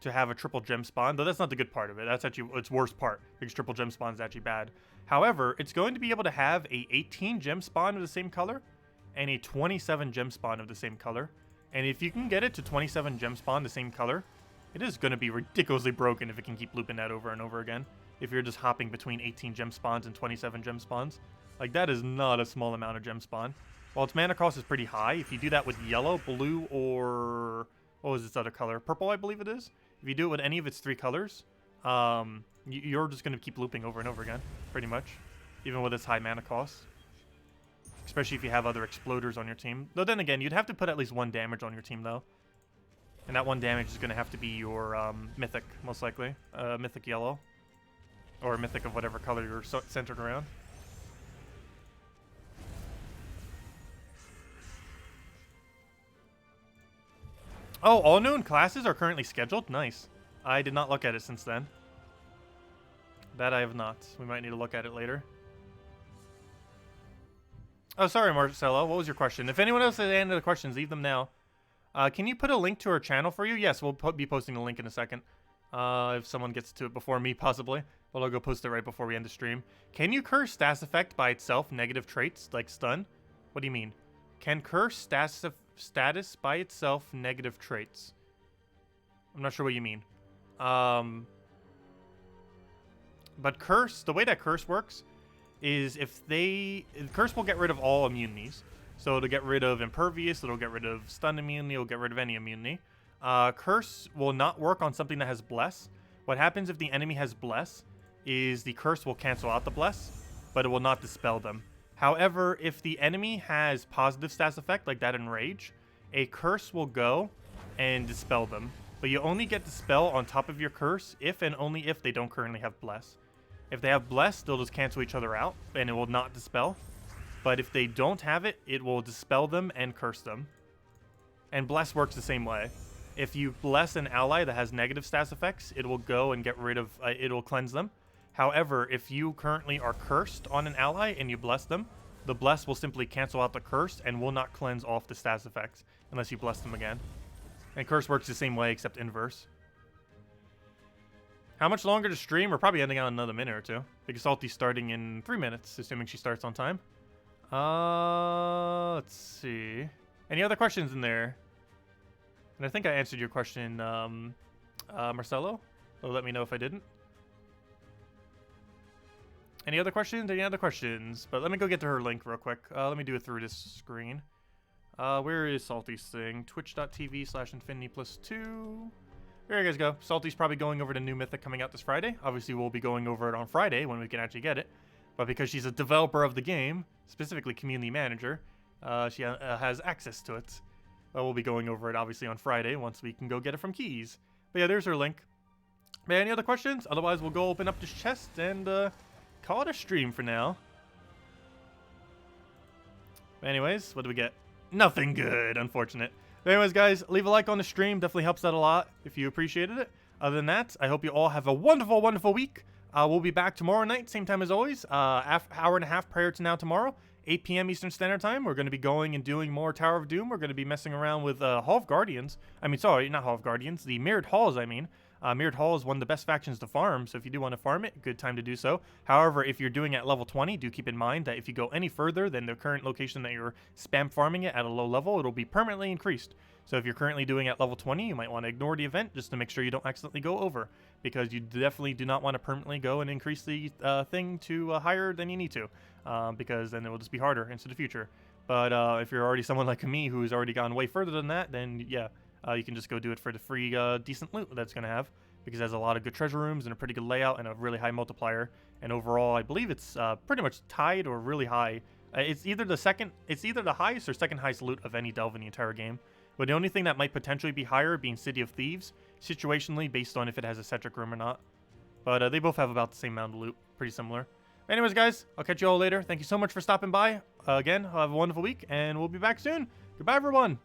to have a triple gem spawn, though that's not the good part of it. That's actually its worst part, because triple gem spawn is actually bad. However, it's going to be able to have a 18 gem spawn of the same color and a 27 gem spawn of the same color. And if you can get it to 27 gem spawn the same color, it is going to be ridiculously broken if it can keep looping that over and over again. If you're just hopping between 18 gem spawns and 27 gem spawns. Like, that is not a small amount of gem spawn. While its mana cost is pretty high, if you do that with yellow, blue, or... what was its other color? Purple, I believe it is. If you do it with any of its three colors, you're just going to keep looping over and over again, pretty much. Even with its high mana cost. Especially if you have other exploders on your team. Though then again, you'd have to put at least 1 damage on your team, though. And that 1 damage is going to have to be your Mythic, most likely. Mythic yellow. Or Mythic of whatever color you're centered around. Oh, all known classes are currently scheduled? Nice. I did not look at it since then. That I have not. We might need to look at it later. Oh, sorry, Marcelo. What was your question? If anyone else has any other questions, leave them now. Can you put a link to our channel for you? Yes, we'll be posting a link in a second. If someone gets to it before me, possibly. But I'll go post it right before we end the stream. Can you curse status effect by itself negative traits, like stun? What do you mean? Can curse status by itself negative traits? I'm not sure what you mean. But curse, the way that curse works is curse will get rid of all immunities. So it'll get rid of impervious, it'll get rid of stun immunity, it'll get rid of any immunity. Curse will not work on something that has bless. What happens if the enemy has bless is the curse will cancel out the bless, but it will not dispel them. However, if the enemy has positive status effect like that in Rage, a curse will go and dispel them. But you only get dispel on top of your curse if and only if they don't currently have bless. If they have bless, they'll just cancel each other out and it will not dispel. But if they don't have it, it will dispel them and curse them. And bless works the same way. If you bless an ally that has negative status effects, it will go and get rid of, it'll cleanse them. However, if you currently are cursed on an ally and you bless them, the bless will simply cancel out the curse and will not cleanse off the status effects unless you bless them again. And curse works the same way except inverse. How much longer to stream? We're probably ending out another minute or two. Because Salty's starting in 3 minutes, assuming she starts on time. Let's see. Any other questions in there? And I think I answered your question, Marcelo. So let me know if I didn't. Any other questions? Any other questions? But let me go get to her link real quick. Let me do it through this screen. Where is Salty's thing? Twitch.tv/infinity+2. There you guys go. Salty's probably going over to New Mythic coming out this Friday. Obviously, we'll be going over it on Friday when we can actually get it. But because she's a developer of the game, specifically community manager, she has access to it. We'll be going over it obviously on Friday once we can go get it from Keys. But yeah, there's her link. But any other questions? Otherwise, we'll go open up this chest and call it a stream for now. But anyways, what do we get? Nothing good, unfortunate. But anyways, guys, leave a like on the stream. Definitely helps out a lot if you appreciated it. Other than that, I hope you all have a wonderful, wonderful week. We'll be back tomorrow night, same time as always. Hour and a half prior to now tomorrow, 8 p.m. Eastern Standard Time. We're going to be going and doing more Tower of Doom. We're going to be messing around with Hall of Guardians. Sorry, not Hall of Guardians. The Mirrored Halls, Mirrored Hall is one of the best factions to farm, so if you do want to farm it, good time to do so. However, if you're doing it at level 20, do keep in mind that if you go any further than the current location that you're spam farming it at a low level, it'll be permanently increased. So if you're currently doing at level 20, you might want to ignore the event just to make sure you don't accidentally go over, because you definitely do not want to permanently go and increase the thing to higher than you need to, because then it will just be harder into the future. But if you're already someone like me who's already gone way further than that, then yeah, you can just go do it for the free decent loot that's going to have, because it has a lot of good treasure rooms and a pretty good layout and a really high multiplier. And overall, I believe it's pretty much tied or really high. It's either the highest or second highest loot of any delve in the entire game. But the only thing that might potentially be higher being City of Thieves, situationally based on if it has a Cedric room or not. But they both have about the same amount of loot, pretty similar. Anyways, guys, I'll catch you all later. Thank you so much for stopping by. Again, have a wonderful week, and we'll be back soon. Goodbye, everyone.